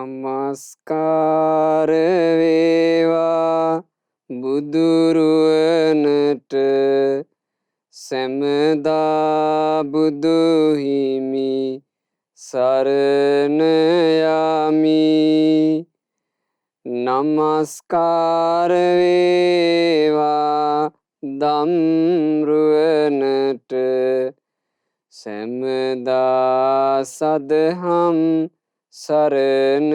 නමස්කාර වේවා බුදුරුවනට සැමදා බුදු හිමි සරණ යමි. නමස්කාර වේවා ධම්රුවනට සැමදා සදහම් සරණ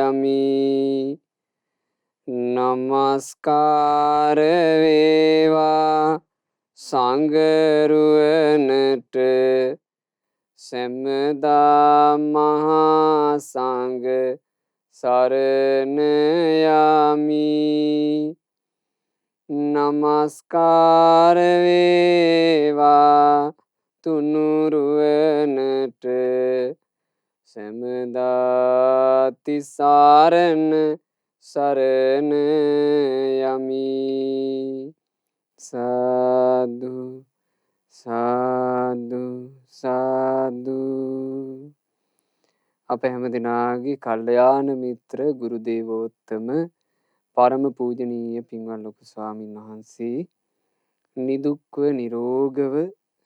යමි. නමස්කාර වේවා සංඝරුවනට සැමදා මහා සංඝ සරණ යමි. නමස්කාර වේවා තුනුරුවනට සැමදා තිසරණ සරණ යමි. සාදු සාදු සාදු. අප හැම දිනාගේ කල්යාණ මිත්‍ර ගුරු දේවෝත්තම පරම පූජනීය පින්වත් ලොකු ස්වාමීන් වහන්සේ නිදුක්ව නිරෝගව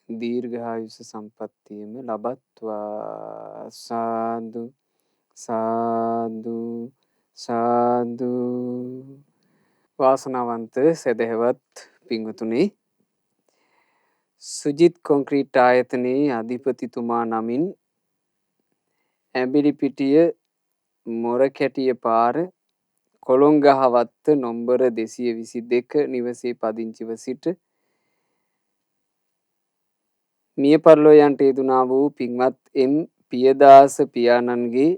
දීර්ඝායුෂ සම්පන්නියම ලබත්වා. සාදු සාදු සාදු. වාසනාවන්ත සදහවත් පින්වතුනි, සුජිත් කොන්ක්‍රීට් ආයතනයේ අධිපතිතුමා නමින් ඇඹිලිපිටිය මොරකැටිය පාර කොළොංගහවත්ත නොම්බර 222 නිවසේ පදිංචිව සිට මිය පරලොව යන්ට යෙදුනා වූ පින්වත් එම් පියදාස පියාණන්ගේ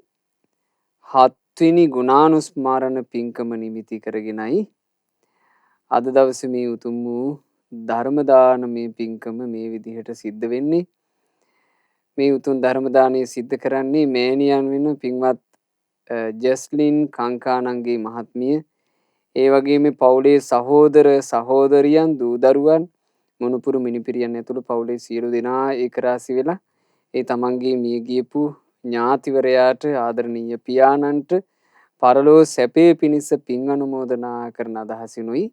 7 වෙනි ගුණානුස්මරණ පින්කම නිමිති කරගෙනයි අද දවසේ මේ උතුම් වූ ධර්ම දානමය පින්කම මේ විදිහට සිද්ධ වෙන්නේ. මේ උතුම් ධර්ම දානය සිද්ධ කරන්නේ මෑණියන් වෙන පින්වත් ජස්ලින් කංකානන්ගේ මහත්මිය, ඒ වගේම පවුලේ සහෝදර සහෝදරියන් දූ දරුවන් මොනුපුරු මිනිපිරියන් ඇතුළු පවුලේ සියලු දෙනා ඒකරාශී වෙලා ඒ තමන්ගේ මිය ගියපු ඥාතිවරයාට ආදරණීය පියාණන්ට පරලෝ සැපේ පිණිස පින් අනුමෝදනා කරන අදහසිනුයි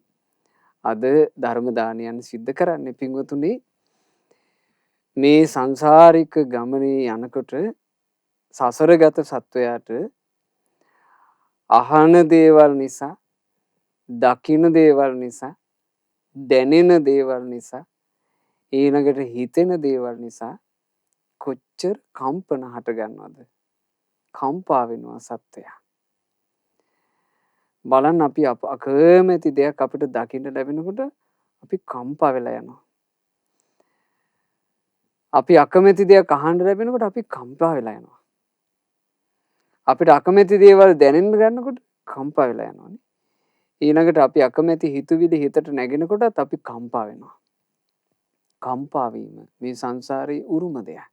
අද ධර්ම දානයන් සිද්ධ කරන්නේ. පින්වතුනි, මේ සංසාරික ගමනේ යනකොට සසරගත සත්වයාට අහන දේවල් නිසා, දකින දේවල් නිසා, දැනෙන දේවල් නිසා, ඊළඟට හිතෙන දේවල් නිසා කොච්චර කම්පන හට ගන්නවද? කම්පා වෙනවා සත්වයා. බලන්න, අපි අකමැති දෙයක් අපිට දකින්න ලැබෙනකොට අපි කම්පා වෙලා යනවා. අපි අකමැති දෙයක් අහන්න ලැබෙනකොට අපි කම්පා වෙලා යනවා. අපිට අකමැති දේවල් දැනෙන්න ගන්නකොට කම්පා වෙලා යනවානේ. ඊළඟට අපි අකමැති හිතුවිලි හිතට නැගෙනකොටත් අපි කම්පා වෙනවා. කම්පා වීම මේ සංසාරේ උරුම දෙයක්.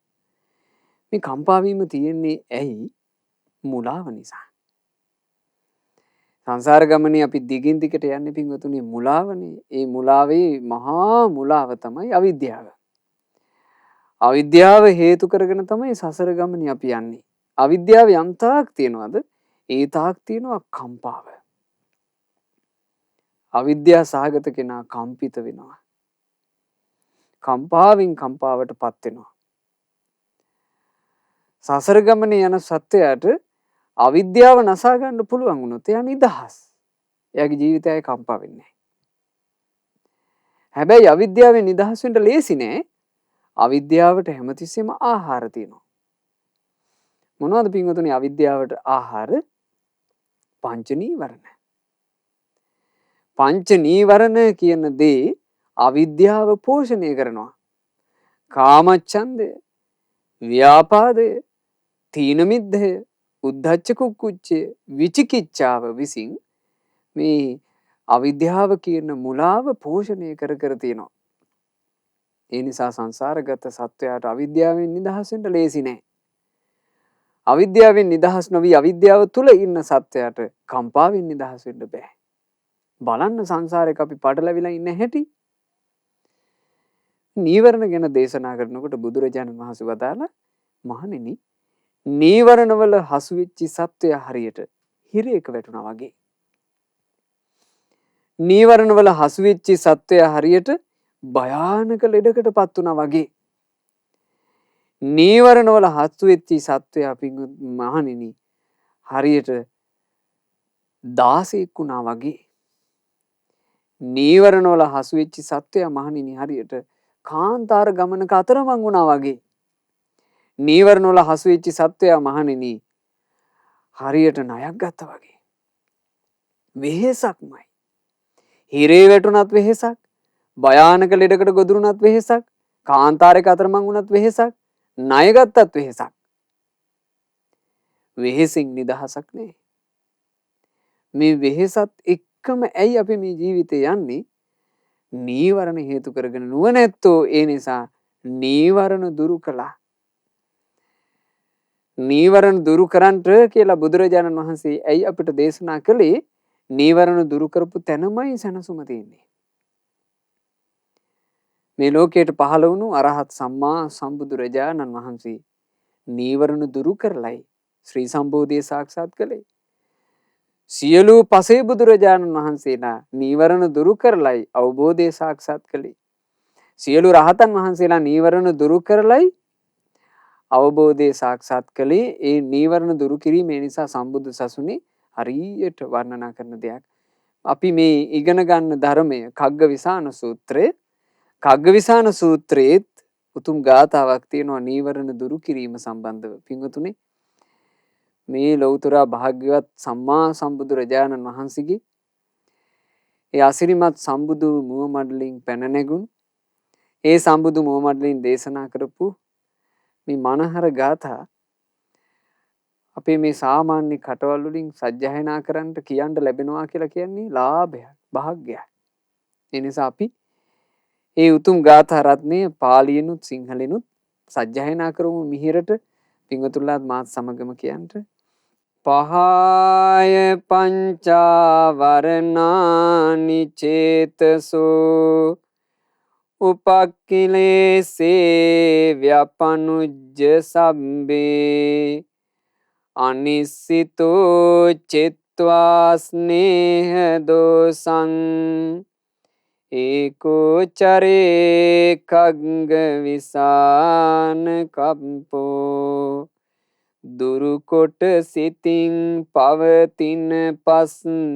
මේ කම්පා වීම තියෙන්නේ ඇයි? මුලාව නිසා. සංසාර ගමනේ අපි දිගින් දිගට යන්නේ පින්වතුනි මුලාවනේ. ඒ මුලාවේ මහා මුලාව තමයි අවිද්‍යාව. අවිද්‍යාව හේතු කරගෙන තමයි සසර ගමනේ අපි යන්නේ. අවිද්‍යාව යම් තාක් තියනවාද ඒ තාක් තියෙනවා කම්පාව. අවිද්‍යා සහගත කෙනා කම්පිත වෙනවා. කම්පාවෙන් කම්පාවටපත් වෙනවා. සසර ගමනේ යන සත්වයාට අවිද්‍යාව නසා ගන්න පුළුවන් වුණොත් එයා නිදහස්. එයාගේ ජීවිතය කම්පා වෙන්නේ නැහැ. හැබැයි අවිද්‍යාවෙන් නිදහස් වෙන්න ලේසි නෑ. අවිද්‍යාවට හැමතිස්සෙම ආහාර තියෙනවා. මොනවද පින්වතුනි අවිද්‍යාවට ආහාර? පංච නීවරණ. පංච නීවරණ කියන දේ අවිද්‍යාව පෝෂණය කරනවා. කාමච්ඡන්දය, ව්‍යාපාදය, තීන මිද්ධය, උද්ධච්ච කුක්කුච්චය, විචිකිච්ඡාව විසින් මේ අවිද්‍යාව කියන මුලාව පෝෂණය කර කර තියෙනවා. ඒ නිසා සංසාරගත සත්වයාට අවිද්‍යාවෙන් නිදහස් වෙන්න ලේසි නෑ. අවිද්‍යාවෙන් නිදහස් නොවි අවිද්‍යාව තුල ඉන්න සත්වයාට කම්පාවෙන් නිදහස් වෙන්න බෑ. බලන්න සංසාරේක අපි පටලැවිලා ඉන්න හැටි. නීවරණ ගැන දේශනා කරනකොට බුදුරජාණන් වහන්සේ වදාලා, මහණෙනි, නීවරණ වල හසු වෙච්ච සත්වය හරියට හිරේක වැටුණා වගේ. නීවරණ වල හසු වෙච්ච සත්වය හරියට භයානක ලෙඩකටපත් වුණා වගේ. නීවරණ වල හසු වෙච්ච සත්වය මහණෙනි හරියට 16ක් වුණා වගේ. නීවරණ වල හසු වෙච්ච සත්වය මහණෙනි හරියට කාන්තාර ගමනක අතරමං වුණා වගේ. නීවරණ වල හසු වෙච්ච සත්වයා මහණෙනි හරියට ණයක් ගත්තා වගේ. වෙහෙසක්මයි. හිරේ වැටුණත් වෙහෙසක්, භයානක ලෙඩකට ගොදුරුණත් වෙහෙසක්, කාන්තාරයක අතරමං වුණත් වෙහෙසක්, ණය ගත්තත් වෙහෙසක්. වෙහෙසින් නිදහසක් නෑ. මේ වෙහෙසත් එක්කම ඇයි අපි මේ ජීවිතේ යන්නේ? නීවරණ හේතු කරගෙන නුවණැත්තෝ ඒ නිසා නීවරණ දුරු කළා. නීවරණ දුරු කරන්ට කියලා බුදුරජාණන් වහන්සේ ඇයි අපිට දේශනා කළේ? නීවරණ දුරු කරපු තැනමයි සැනසුම තියෙන්නේ. මේ ලෝකයට පහළ වුණු අරහත් සම්මා සම්බුදුරජාණන් වහන්සේ නීවරණ දුරු කරලයි ශ්‍රී සම්බෝධිය සාක්ෂාත් කළේ. සියලු පසේ බුදුරජාණන් වහන්සේලා නීවරණ දුරු කරලයි අවබෝධය සාක්ෂාත් කළේ. සියලු රහතන් වහන්සේලා නීවරණ දුරු කරලයි අවබෝධය සාක්ෂාත් කළේ. ඒ නීවරණ දුරු කිරීම නිසා සම්බුදු සසුනේ හරියට වර්ණනා කරන දෙයක්. අපි මේ ඉගෙන ගන්න ධර්මය කග්ගවිසාන සූත්‍රය. කග්ගවිසාන සූත්‍රයේත් උතුම් ගාථාවක් තියෙනවා නීවරණ දුරු කිරීම සම්බන්ධව. පින්වතුනි මේ ලෞතර භාග්‍යවත් සම්මා සම්බුදුරජාණන් වහන්සේගේ ඒ අසිරිමත් සම්බුදු මුව මඩලින් පැන නැගුණු ඒ සම්බුදු මුව මඩලින් දේශනා කරපු මේ මනහර ගාථා අපේ මේ සාමාන්‍ය කටවල් වලින් සජ්ජායනා කරන්නට කියන්න ලැබෙනවා කියලා කියන්නේ ලාභයක්, භාග්‍යයක්. ඒ නිසා අපි ඒ උතුම් ගාථා රත්නය පාලියෙනුත් සිංහලෙනුත් සජ්ජායනා කරමු මිහිරට. පින්වතුන්ලාත් මාත් සමගම කියන්ට. පහය පංචාවරණානි චේතසෝ උපක්ඛිලේසේ ව්‍යපනුජ්ජ සබ්බේ අනිස්සිතෝ චිත්වා ස්නේහ දෝසං ඒකෝ චරේ කග්ග විසාන කම්පෝ දුරුකොට සිතින් පවතින පස්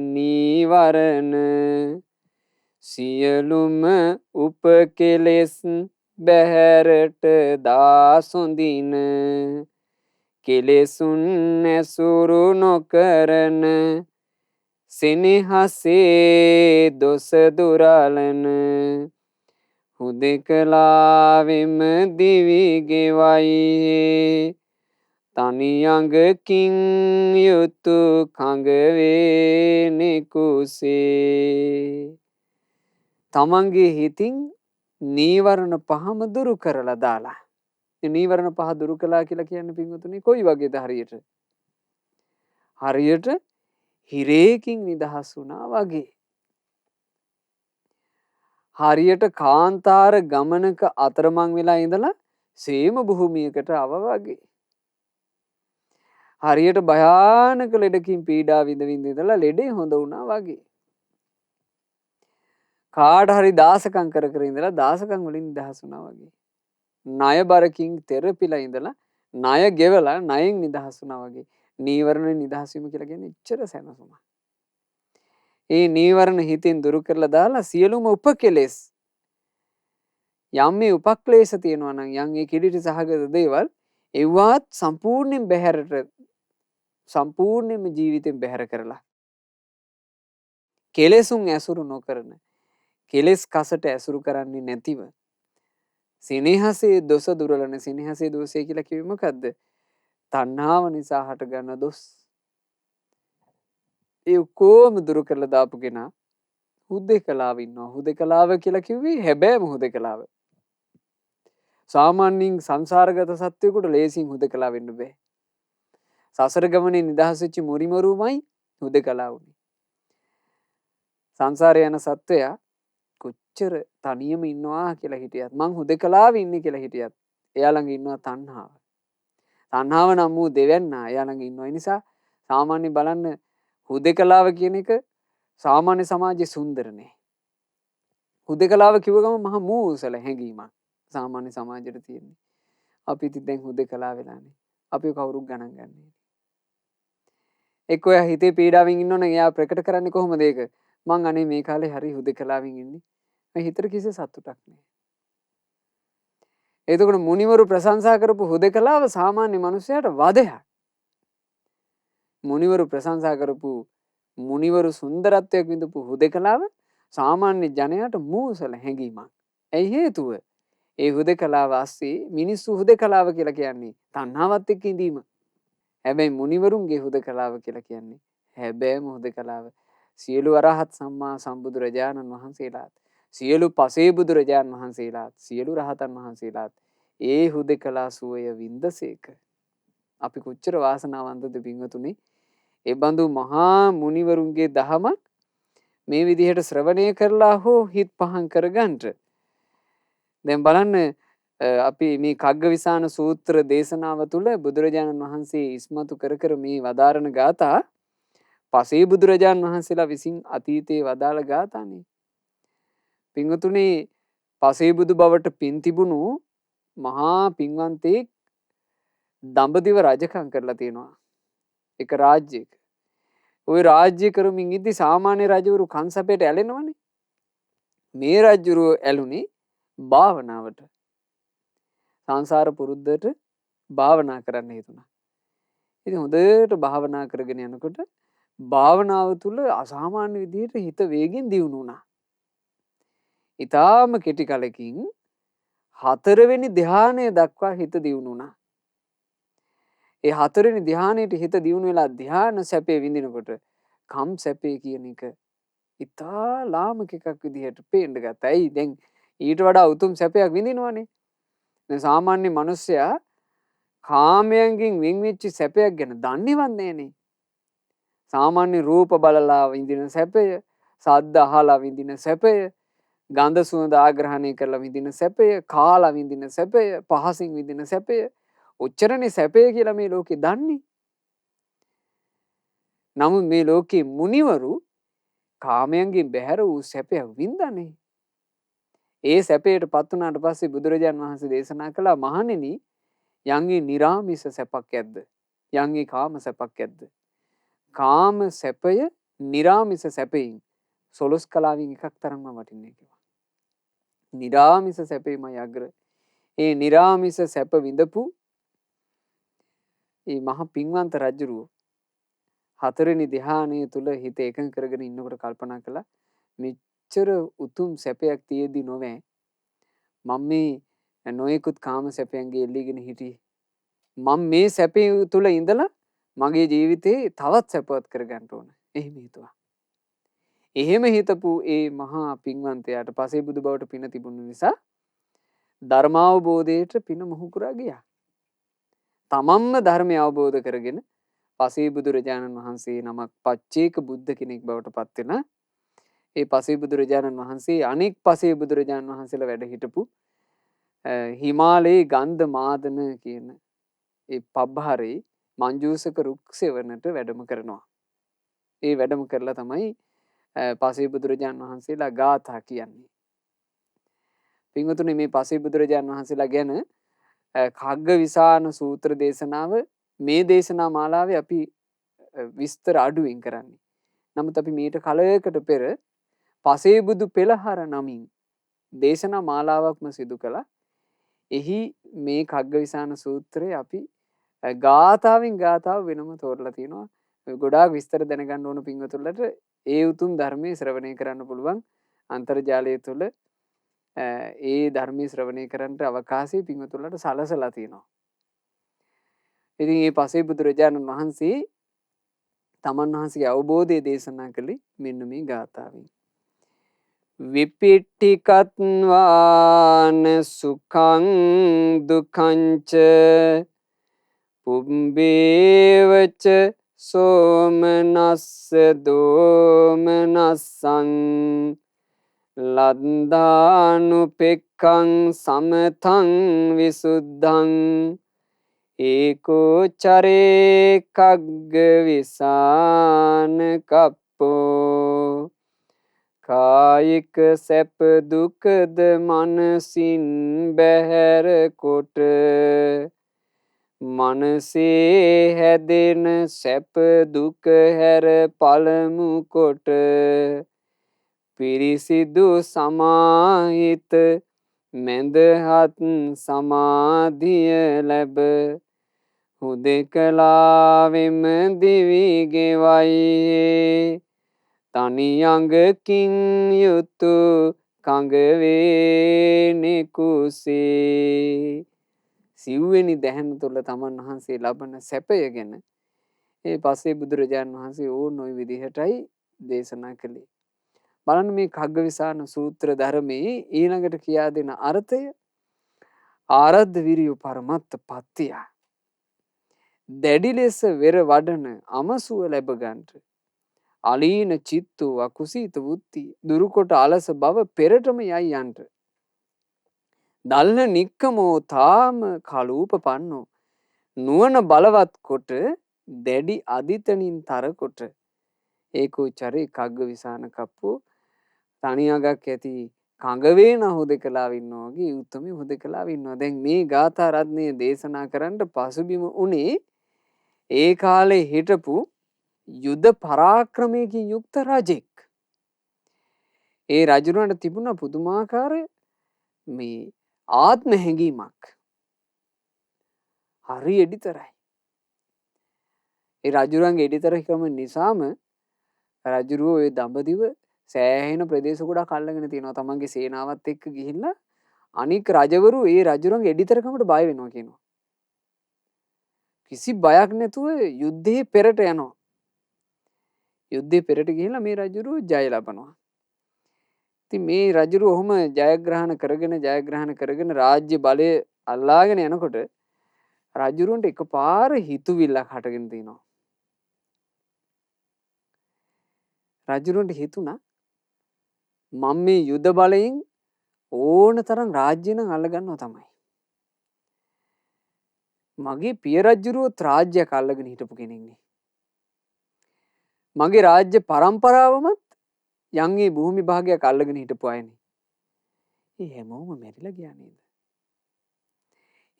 නීවරණ සියලුම උපකෙලෙස් බැහැරට දාසොඳින කෙලෙසුන් ඇසුරු නොකරන සෙනෙහසේ දොස දුරලන හුදෙකලාවෙම දිවි ගෙවයි තනියඟකින් යුතු කඟවේනෙකුසේ. තමන්ගේ හිතින් නීවරණ පහම දුරු කරලා දාලා. නීවරණ පහ දුරු කළා කියලා කියන්නේ පින්වතුනි කොයි වගේද හරියට? හරියට හිරේකින් නිදහස් වුණා වගේ. හරියට කාන්තාර ගමනක අතරමං වෙලා ඉඳලා සේම භූමියකට ආව වගේ. හරියට භයානක ලෙඩකින් පීඩා විඳ විඳ ඉඳලා ලෙඩේ හොඳ වුණා වගේ. කාට හරි දාසකම් කර කර ඉඳලා දාසකම් වලින් නිදහස් වුණා වගේ. ණය බරකින් තෙරපිලා ඉඳලා ණය ගෙවලා ණයෙන් නිදහස් වුණා වගේ. නීවරණ නිදහස් වීම කියලා කියන්නේ එච්චර සැනසුමක්. ඒ නීවරණ හිතෙන් දුරු කරලා දාලා සියලුම උපකෙලෙස් යම් මේ උපක්ලේශ තියෙනවා නම් යම් ඒ කිලිටි සහගත දේවල් ඒවත් සම්පූර්ණයෙන් බැහැරට සම්පූර්ණයෙන්ම ජීවිතෙන් බැහැර කරලා කෙලෙසුන් ඇසුරු නොකරන කෙලෙස් කසට ඇසුරු කරන්නේ නැතිව සිනහසේ දොස දුරලන සිනහසේ දෝෂය කියලා කිව්වෙ මොකද්ද? තණ්හාව නිසා හටගන්න දොස්. ඒ කොහොම දුරු කරලා දාපු කෙනා හුදෙකලාව ඉන්නවා. හුදෙකලාව කියලා කිව්වේ හැබෑම හුදෙකලාව. සාමාන්‍යයෙන් සංසාරගත සත්වයෙකුට ලේසියෙන් හුදෙකලා වෙන්න බෑ. සසර ගමනේ නිදහස් වෙච්ච මුරිමරුමයි හුදෙකලා වුනේ. සංසාරේ යන සත්වයා කොච්චර තනියම ඉන්නවා කියලා හිටියත් මං හුදෙකලාවේ ඉන්නේ කියලා හිටියත් එයා ළඟ ඉන්නවා තණ්හාව. තණ්හාව නම් වූ දෙවන්නා එයා ළඟ ඉන්නවා. ඒ නිසා සාමාන්‍ය බලන්න හුදෙකලාව කියන එක සාමාන්‍ය සමාජයේ සුන්දර නෑ. හුදෙකලාව කිව්ව ගමන් මහා මූසල හැඟීමක් සාමාන්‍ය සමාජයට තියෙන්නේ. අපි ඉතින් දැන් හුදෙකලා වෙලානේ. අපි කවුරුත් ගණන් ගන්නෑ. එක්ක ඔයා හිතේ පීඩාවෙන් ඉන්නවනම් එයා ප්‍රකට කරන්නේ කොහොමද ඒක? මං අනේ මේ කාලේ හරි හුදෙකලාවෙන් ඉන්නේ. මම හිතට කිසි සතුටක් නෑ. එතකොට මුනිවරු ප්‍රශංසා කරපු හුදෙකලාව සාමාන්‍ය මිනිසයාට වදයක්. මුනිවරු ප්‍රශංසා කරපු මුනිවරු සුන්දරත්වයක් විඳපු හුදෙකලාව සාමාන්‍ය ජනයාට මූසල හැඟීමක්. ඇයි හේතුව? ඒ හුදෙකලාව ASCII මිනිස්සු හුදෙකලාව කියලා කියන්නේ තණ්හාවත් එක්ක ඉඳීම. හැබැයි මුනිවරුන්ගේ හුදෙකලාව කියලා කියන්නේ හැබෑම හුදෙකලාව. සියලු අරහත් සම්මා සම්බුදුරජාණන් වහන්සේලාත් සියලු පසේ බුදුරජාණන් වහන්සේලාත් සියලු රහතන් වහන්සේලාත් ඒ හුදෙකලා සුවය වින්දසේක. අපි කොච්චර වාසනාවන්තද පින්වතුනි. ඒ බඳු මහා මුනිවරුන්ගේ දහමක් මේ විදිහට ශ්‍රවණය කරලා හෝ හිත් පහන් කරගන්නට. දැන් බලන්න අපි මේ කග්ගවිසාන සූත්‍ර දේශනාව තුළ බුදුරජාණන් වහන්සේ ඉස්මතු කර කර මේ වදාරන ගාථා පසේ බුදුරජාණන් වහන්සේලා විසින් අතීතයේ වදාළ ගාථානේ. පින්වතුනි පසේ බුදු බවට පින් තිබුණු මහා පින්වන්තයෙක් දඹදිව රජකම් කරලා තියෙනවා. එක රාජ්‍යයක. ওই රාජ්‍ය කරමින් ඉද්දි සාමාන්‍ය රජවරු කංසපයට ඇලෙනවනේ. මේ රජුරු ඇලුනේ භාවනාවට. සංසාර පුරුද්දට භාවනා කරන්න හිතුණා. ඉතින් හොඳට භාවනා කරගෙන යනකොට භාවනාව තුළ අසාමාන්‍ය විදිහට හිත වේගෙන් දියුණු වුණා. ඊටාම කෙටි කලකින් 4 වෙනි ධ්‍යානය දක්වා හිත දියුණු වුණා. ඒ 4 වෙනි ධ්‍යානයට හිත දියුණු වෙලා ධ්‍යාන සැපේ විඳිනකොට කම් සැපේ කියන එක ඉතා ලාමක එකක් විදිහට පේන්න ගත්තා. ඇයි දැන් ඊට වඩා උතුම් සැපයක් විඳිනවනේ. දැන් සාමාන්‍ය මිනිස්සයා කාමයන්ගෙන් වෙන් වෙච්ච සැපයක් ගැන දන්නේවත් නෑනේ. සාමාන්‍ය රූප බලලා විඳින සැපය, ශබ්ද අහලා විඳින සැපය, ගන්ධ සුවඳ ආග්‍රහණය කරලා විඳින සැපය, කාලා විඳින සැපය, පහසින් විඳින සැපය, ඔච්චරනේ සැපය කියලා මේ ලෝකේ දන්නේ. නමුත් මේ ලෝකේ මුනිවරු කාමයන්ගෙන් බැහැර වූ සැපයක් වින්දානේ. ඒ සැපයට පත් වුණාට පස්සේ බුදුරජාන් වහන්සේ දේශනා කළා මහණෙනි යන්ගේ නිරාමිස සැපක් ඇද්ද? යන්ගේ කාම සැපක් ඇද්ද? කාම සැපය නිරාමිස සැපයෙන් සොලොස් කලාවෙන් එකක් තරම්ම වටින්නේ කිව්වා. නිරාමිස සැපේමයි අග්‍ර. ඒ නිරාමිස සැප විඳපු මේ මහ පින්වන්ත රජුරුව 4 වෙනි ධ්‍යානය තුල හිත එකඟ කරගෙන ඉන්නකොට කල්පනා කළා මෙච්චර උතුම් සැපයක් තියෙද්දි නොවේ මම මේ නොයෙකුත් කාම සැපයන්ගේ එල්ලීගෙන හිටියේ. මම මේ සැපේ තුල ඉඳලා මගේ ජීවිතේ තවත් සැපවත් කරගන්න ඕන. එහෙම හිතුවා. එහෙම හිතපු ඒ මහා පින්වන්තයාට පසේ බුදු බවට පින තිබුණු නිසා ධර්මාවබෝධයට පින මොහු කරා ගියා. තමන්ම ධර්මය අවබෝධ කරගෙන පසේ බුදුරජාණන් වහන්සේ නමක් පච්චේක බුද්ධ කෙනෙක් බවට පත් වෙන ඒ පසේ බුදුරජාණන් වහන්සේ අනෙක් පසේ බුදුරජාණන් වහන්සේලා වැඩ හිටපු හිමාලයේ ගන්ධ මාදන කියන ඒ පබ්බහරේ මංජූසක රුක්සෙවණට වැඩම කරනවා. ඒ වැඩම කරලා තමයි පසේ බුදුරජාණන් වහන්සේලා ගාථා කියන්නේ. පින්වතුනි මේ පසේ බුදුරජාණන් වහන්සේලා ගැන කග්ගවිසාන සූත්‍ර දේශනාව මේ දේශනා මාලාවේ අපි විස්තර අඩුවෙන් කරන්නේ. නමුත් අපි මීට කලයකට පෙර පසේ බුදු පෙළහර නමින් දේශනා මාලාවක්ම සිදු කළා. එහි මේ කග්ගවිසාන සූත්‍රය අපි ගාථාවෙන් ගාථාව වෙනම තෝරලා තියෙනවා. ගොඩාක් විස්තර දැනගන්න ඕන පින්වතුන්ලට ඒ උතුම් ධර්මයේ ශ්‍රවණය කරන්න පුළුවන් අන්තර්ජාලය තුළ ඒ ධර්මයේ ශ්‍රවණය කරන්නට අවකාශය පින්වතුන්ලට සලසලා තියෙනවා. ඉතින් මේ පසේ බුදුරජාණන් වහන්සේ තමන් වහන්සේගේ අවබෝධය දේශනා කළේ මෙන්න මේ ගාථාවෙන්. විපිට්ටිකත්වාන සුඛං දුක්ඛංච පුම්බේවච සෝමනස්ස දෝමනස්සං ලද්දානුපෙක්ඛං සමතං විසුද්ධං ඒකෝ චරේ කග්ග විසාන කප්පෝ කායික සැප දුකද මනසින් බැහැර කොට මනසේ හැදෙන සැප දුක හැර පළමු කොට පිරිසිදු සමාහිත මැදහත් සමාධිය ලැබ හුදෙකලාවෙම දිවි ගෙවයි තනියඟකින් යුතු කඟවේනෙකුසේ සිව්වෙනි දැහැන තුළ තමන් වහන්සේ ලබන සැපය ගැන ඒ පසේ බුදුරජාණන් වහන්සේ ඕන ඔය විදිහටයි දේශනා කළේ. බලන්න මේ කග්ගවිසාන සූත්‍ර ධර්මයේ ඊළඟට කියා දෙන අර්ථය ආරද්ධ විරියු පරමත්ත පත්තිය. දැඩි ලෙස වෙර වඩන අමසුව ලැබ ගන්නට අලීන චිත්තු අකුසීත වුත්ති දුරුකොට අලස බව පෙරටම යයි යන්ට දල්න නික්කමෝ තාම කලූප පන්නෝ නුවණ බලවත් කොට දැඩි අදිතනින් තරකොට ඒකෝ චරේ කග්ගවිසාන කප්පෝ තනියගක් ඇති කඟවේන හුදෙකලාව ඉන්නවා වගේ උත්තමී හුදෙකලාව ඉන්නවා. දැන් මේ ගාථා රත්නය දේශනා කරන්න පසුබිම උනේ ඒ කාලේ හිටපු යුද පරාක්‍රමයකින් යුක්ත රජෙක්. ඒ රජුරන්ට තිබුණ පුදුමාකාර මේ ආත්ම හැඟීමක්. හරි එඩිතරයි. ඒ රජුරන්ගේ එඩිතරකම නිසාම රජුරුවෝ ඔය දඹදිව සෑහෙන ප්‍රදේශ ගොඩක් අල්ලගෙන තියෙනවා. තමන්ගේ සේනාවත් එක්ක ගිහිල්ලා අනික් රජවරු ඒ රජුරන්ගේ එඩිතරකමට බය වෙනවා කියනවා. කිසි බයක් නැතුව යුද්ධේ පෙරට යනවා. යුද්ධේ පෙරට ගිහිල්ලා මේ රජුරුවෝ ජය ලබනවා. ඉතින් මේ රජුරුවෝ ඔහොම ජයග්‍රහණ කරගෙන රාජ්‍ය බලය අල්ලාගෙන යනකොට රජුරුවන්ට එකපාර හිතුවිල්ලක් හටගෙන තියෙනවා. රජුරුවන්ට හිතුණා මම මේ යුද බලයෙන් ඕන තරම් රාජ්‍ය නම් අල්ලගන්නවා තමයි. මගේ පිය රජුරුවොත් රාජ්‍යයක් අල්ලගෙන හිටපු කෙනෙක්නේ. මගේ රාජ්‍ය පරම්පරාවමත් යන්ගේ භූමි භාගයක් අල්ලගෙන හිටපු අයනේ. ඒ හැමෝම මැරිලා ගියා නේද?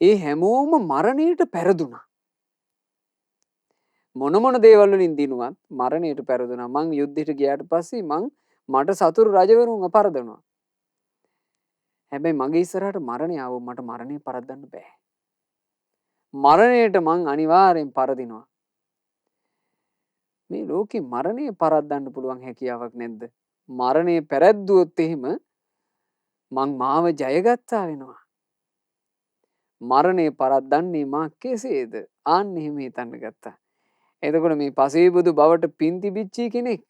ඒ හැමෝම මරණයට පෙරදුනා. මොන දේවල් වලින් දිනුවත් මරණයට පෙරදුනා. මං යුද්ධෙට ගියාට පස්සේ මට සතුරු රජවරුන්ව පරදනවා. හැබැයි මගේ ඉස්සරහට මරණය ආවොත් මට මරණය පරද්දන්න බෑ. මරණයට මං අනිවාර්යෙන් පරදිනවා. මේ ලෝකේ මරණය පරද්දන්න පුළුවන් හැකියාවක් නැද්ද? මරණය පෙරද්දුවොත් එහෙම මං මාව ජයගත්තා වෙනවා. මරණය පරද්දන්නේ මා කෙසේද? ආන්න එහෙම හිතන්න ගත්තා. එතකොට මේ පසේබුදු බවට පින් තිබිච්චි කෙනෙක්.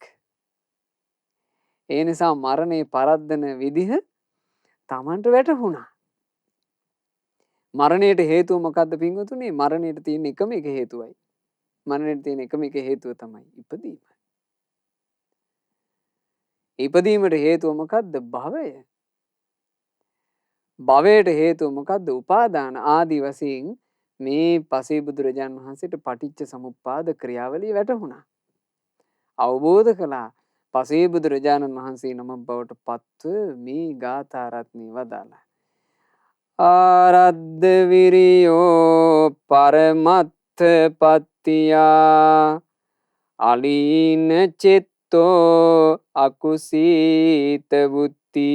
ඒ නිසා මරණය පරද්දන විදිහ Tamanට වැටහුණා. මරණයට හේතුව මොකද්ද පින්වතුනි? මරණයට තියෙන එකම එක හේතුවයි. මරණයට තියෙන එකම එක හේතුව තමයි ඉපදීම. ඉපදීමට හේතුව මොකද්ද? භවය. භවයට හේතුව මොකද්ද? උපාදාන ආදී වශයෙන් මේ පසේ බුදුරජාණන් වහන්සේට පටිච්ච සමුප්පාද ක්‍රියාවලිය වැටහුණා. අවබෝධ කළා. පසේ බුදුරජාණන් වහන්සේ නමක් බවට පත්ව මේ ගාථා රත්නය වදාළා. ආරද්ධ විරියෝ පරමත්ත පත්තියා අලීන චෙත්තෝ අකුසීත වුත්ති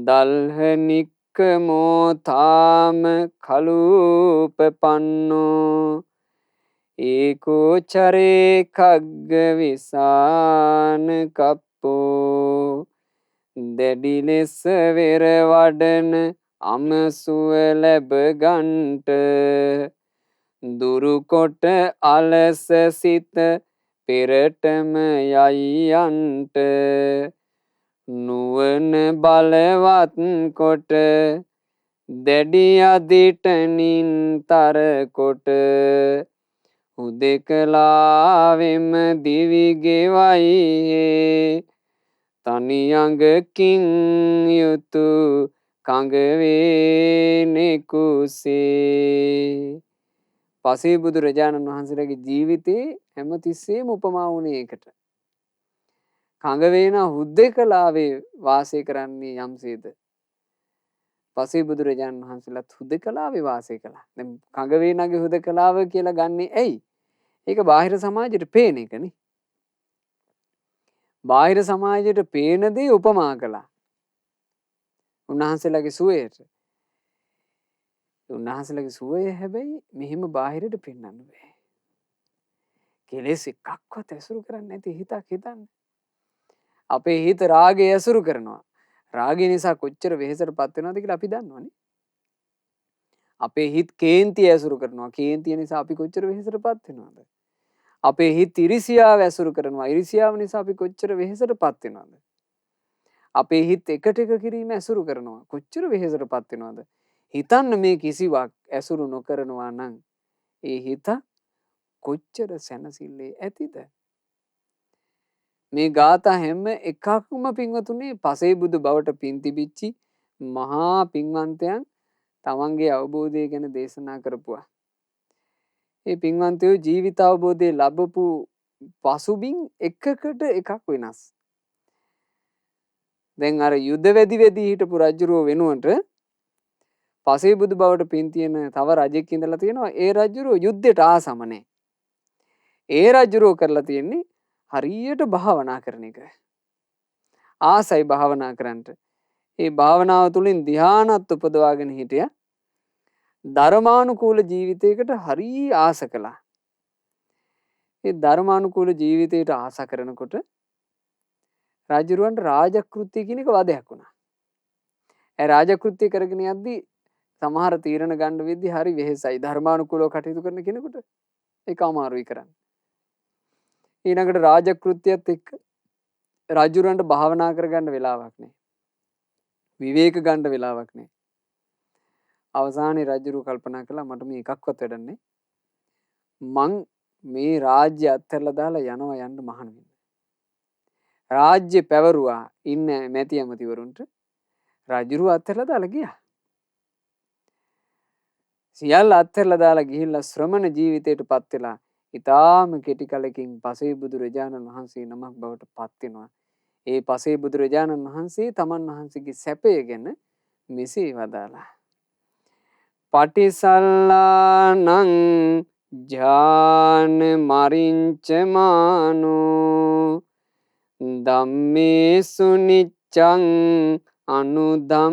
දල්හනික්කමෝ තාම කලූප පන්නෝ ඒකෝ චරේ කග්ග විසාන කප්පෝ දැඩි ලෙස වෙර වඩන අමසුව ලැබ ගන්ට දුරුකොට අලස සිත පෙරටම යයි යන්ට නුවණ බලවත් කොට දැඩි අදිටනින් තර කොට හුදෙකලාවෙම දිවි ගෙවයි තනියඟකින් යුතු කඟ වේනේ කුසේ. පසේ බුදුරජාණන් වහන්සේගේ ජීවිතේ හැමතිස්සෙම උපමා වුණේ ඒකට. කඟ වේන හුදෙකලාවේ වාසය කරන්නේ යම්සේද. පසේ බුදුරජාණන් වහන්සේලාත් හුදෙකලාවේ වාසය කළා. දැන් කඟ වේනගේ හුදෙකලාව කියලා ගන්නේ ඇයි? ඒක බාහිර සමාජයට පේන එකනේ. බාහිර සමාජයට පේන දේ උපමා කළා. උන්වහන්සේලාගේ සුවයට. උන්වහන්සේලාගේ සුවය හැබැයි මෙහෙම බාහිරට පෙන්වන්න බෑ. කෙලෙස් එකක්වත් ඇසුරු කරන්නේ නැති හිතක් හිතන්න. අපේ හිත රාගය ඇසුරු කරනවා. රාගය නිසා කොච්චර වෙහෙසටපත් වෙනවද කියලා අපි දන්නවනේ. අපේ හිත කේන්තිය ඇසුරු කරනවා. කේන්තිය නිසා අපි කොච්චර වෙහෙසටපත් වෙනවද? අපේ හිත ඉරිසියාව ඇසුරු කරනවා. ඉරිසියාව නිසා අපි කොච්චර වෙහෙසටපත් වෙනවද? අපේ හිත එකට එක කිරීම ඇසුරු කරනවා. කොච්චර වෙහෙසටපත් වෙනවද? හිතන්න මේ කිසිවක් ඇසුරු නොකරනවා නම් ඒ හිත කොච්චර සැනසille ඇතිද? මේ ගාථා හැම එකක්ම පින්වතුනේ පසේ බුදු බවට පින් තිබිච්චි මහා පින්වන්තයන් තමන්ගේ අවබෝධය ගැන දේශනා කරපුවා. ඒ පින්වන්තයෝ ජීවිත අවබෝධය ලැබපු පසුබිම් එකකට එකක් වෙනස්. දැන් අර යුද්ධ වෙදි හිටපු රජුරෝ වෙනුවට පසේ බුදු බවට පින් තියෙන තව රජෙක් ඉඳලා තියෙනවා. ඒ රජුරෝ යුද්ධයට ආසම නැහැ. ඒ රජුරෝ කරලා තියෙන්නේ හරියට භාවනා කරන එක. ආසයි භාවනා කරන්නට. ඒ භාවනාව තුළින් ධ්‍යානත් උපදවාගෙන හිටියා. ධර්මානුකූල ජීවිතයකට හරි ආස කළා. ඒ ධර්මානුකූල ජීවිතයට ආස කරනකොට රජුරවන්ට රාජකෘත්‍ය කියන එක වදයක් වුණා. ඒ රාජකෘත්‍ය කරගෙන යද්දී සමහර තීරණ ගන්න වෙද්දී හරි වෙහෙසයි. ධර්මානුකූලව කටයුතු කරන කෙනෙකුට ඒක අමාරුයි කරන්න. ඊළඟට රාජකෘත්‍යයත් එක්ක රජුරන්ට භාවනා කරගන්න වෙලාවක් නැහැ. විවේක ගන්න වෙලාවක් නැහැ. අවසානයේ රජුරු කල්පනා කළා මට මේ එකක්වත් වැඩක් නැහැ. මං මේ රාජ්‍ය අත්හැරලා දාලා යනවා යන්න මහාන වෙන්න. රාජ්‍ය පැවරුවා ඉන්න මැති ඇමතිවරුන්ට රජුරු අත්හැරලා දාලා ගියා. සියල්ල අත්හැරලා දාලා ගිහිල්ලා ශ්‍රමණ ජීවිතයටපත් වෙලා ඊටාම කෙටි කලකින් පසේ බුදුරජාණන් වහන්සේ නමක් බවට පත් වෙනවා. ඒ පසේ බුදුරජාණන් වහන්සේ තමන් වහන්සේගේ සැපය ගැන මෙසේ වදාලා. පටිසල්ලානං ඥාන මරිංචමානෝ ධම්මේසු නිච්ඡං අනුධම්මචාරී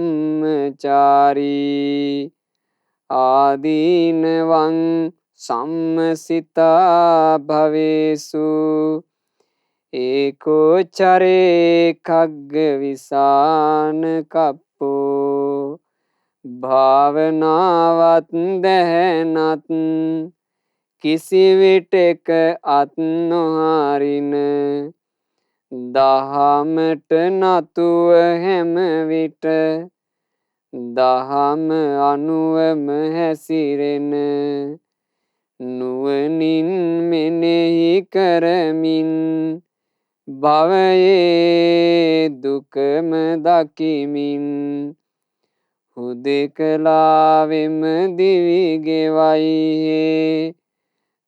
ආදීනවං සම්මසිතා භවේසු ඒකෝ චරේ කග්ග විසාන කප්පෝ භාවනාවත් දැනත් කිසිවිටක අත් නොහරින දහමට නතුව හැම විට දහම අනුවම හැසිරෙන නුවණින් මෙනෙහි කරමින් භවයේ දුකම දකිමින් හුදෙකලාවෙම දිවි ගෙවයි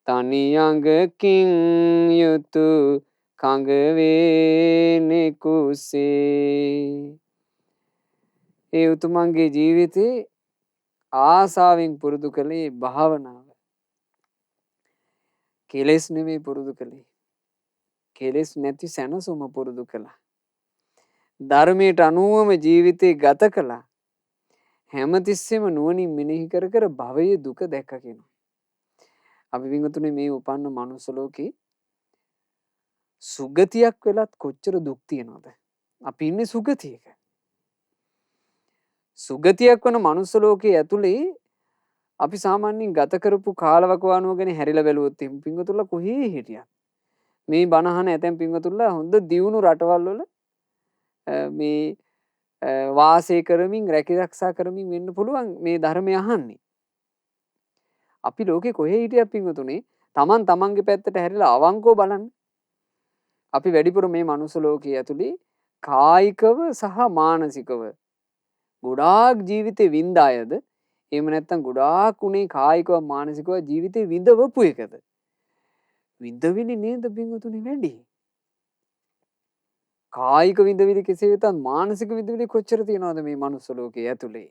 තනි අඟකින් යුතු කඟ වේනේ කුසේ. ඒ උතුමන්ගේ ජීවිතේ ආසාවෙන් පුරුදු කළේ භාවනාව. කෙලෙස් නෙමෙයි පුරුදු කළේ. කෙලෙස් නැති සැනසුම පුරුදු කළා. ධර්මයට අනුවම ජීවිතේ ගත කළා. හැමතිස්සෙම නුවණින් මෙනෙහි කර කර භවයේ දුක දැක්ක කියනවා. අපි වින්තුනේ මේ උපන්න මනුස්ස ලෝකේ සුගතියක් වෙලත් කොච්චර දුක් තියනවද? අපි ඉන්නේ සුගතියක. සුගතියක් වන මනුස්ස ලෝකයේ ඇතුලේ අපි සාමාන්‍යයෙන් ගත කරපු කාලවකවානුව ගැන හැරිලා බැලුවොත් පින්වතුන්ලා කොහේ හිටියත් මේ බණහන ඇතැම් පින්වතුන්ලා හොඳ දියුණු රටවල් වල මේ වාසය කරමින් රැකිරක්ෂා කරමින් වෙන්න පුළුවන් මේ ධර්මය අහන්නේ. අපි ලෝකේ කොහේ හිටියත් පින්වතුනේ Taman tamanගේ පැත්තට හැරිලා අවංකව බලන්න. අපි වැඩිපුර මේ මනුස්ස ලෝකයේ ඇතුලේ කායිකව සහ මානසිකව ගොඩාක් ජීවිතේ විඳ අයද එහෙම නැත්නම් ගොඩාක් උනේ කායිකව මානසිකව ජීවිතේ විඳවපු එකද විඳවිලි නේද පින්වතුනි වැඩි කායික විඳවිලි කෙසේ වෙතත් මානසික විඳවිලි කොච්චර තියනවද මේ මනුස්ස ලෝකයේ ඇතුලේ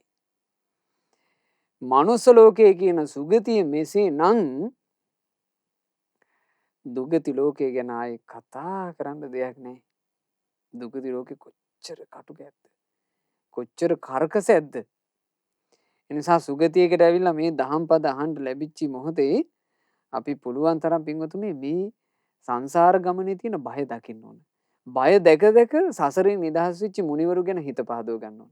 මනුස්ස ලෝකයේ කියන සුගතිය මෙසේ නම් දුගති ලෝකය ගැන ආයේ කතා කරන්න දෙයක් නැහැ දුගති ලෝකෙ කොච්චර කටුකැද්ද කොච්චර කරකසැද්ද එනිසා සුගතියකට ඇවිල්ලා මේ දහම් පද අහන්න ලැබිච්ච මොහොතේ අපි පුළුවන් තරම් පින්වතුනි මේ සංසාර ගමනේ තියෙන බය දකින්න ඕන. බය දැක දැක සසරින් නිදහස් වෙච්ච මුනිවරු ගැන හිත පහදව ගන්න ඕන.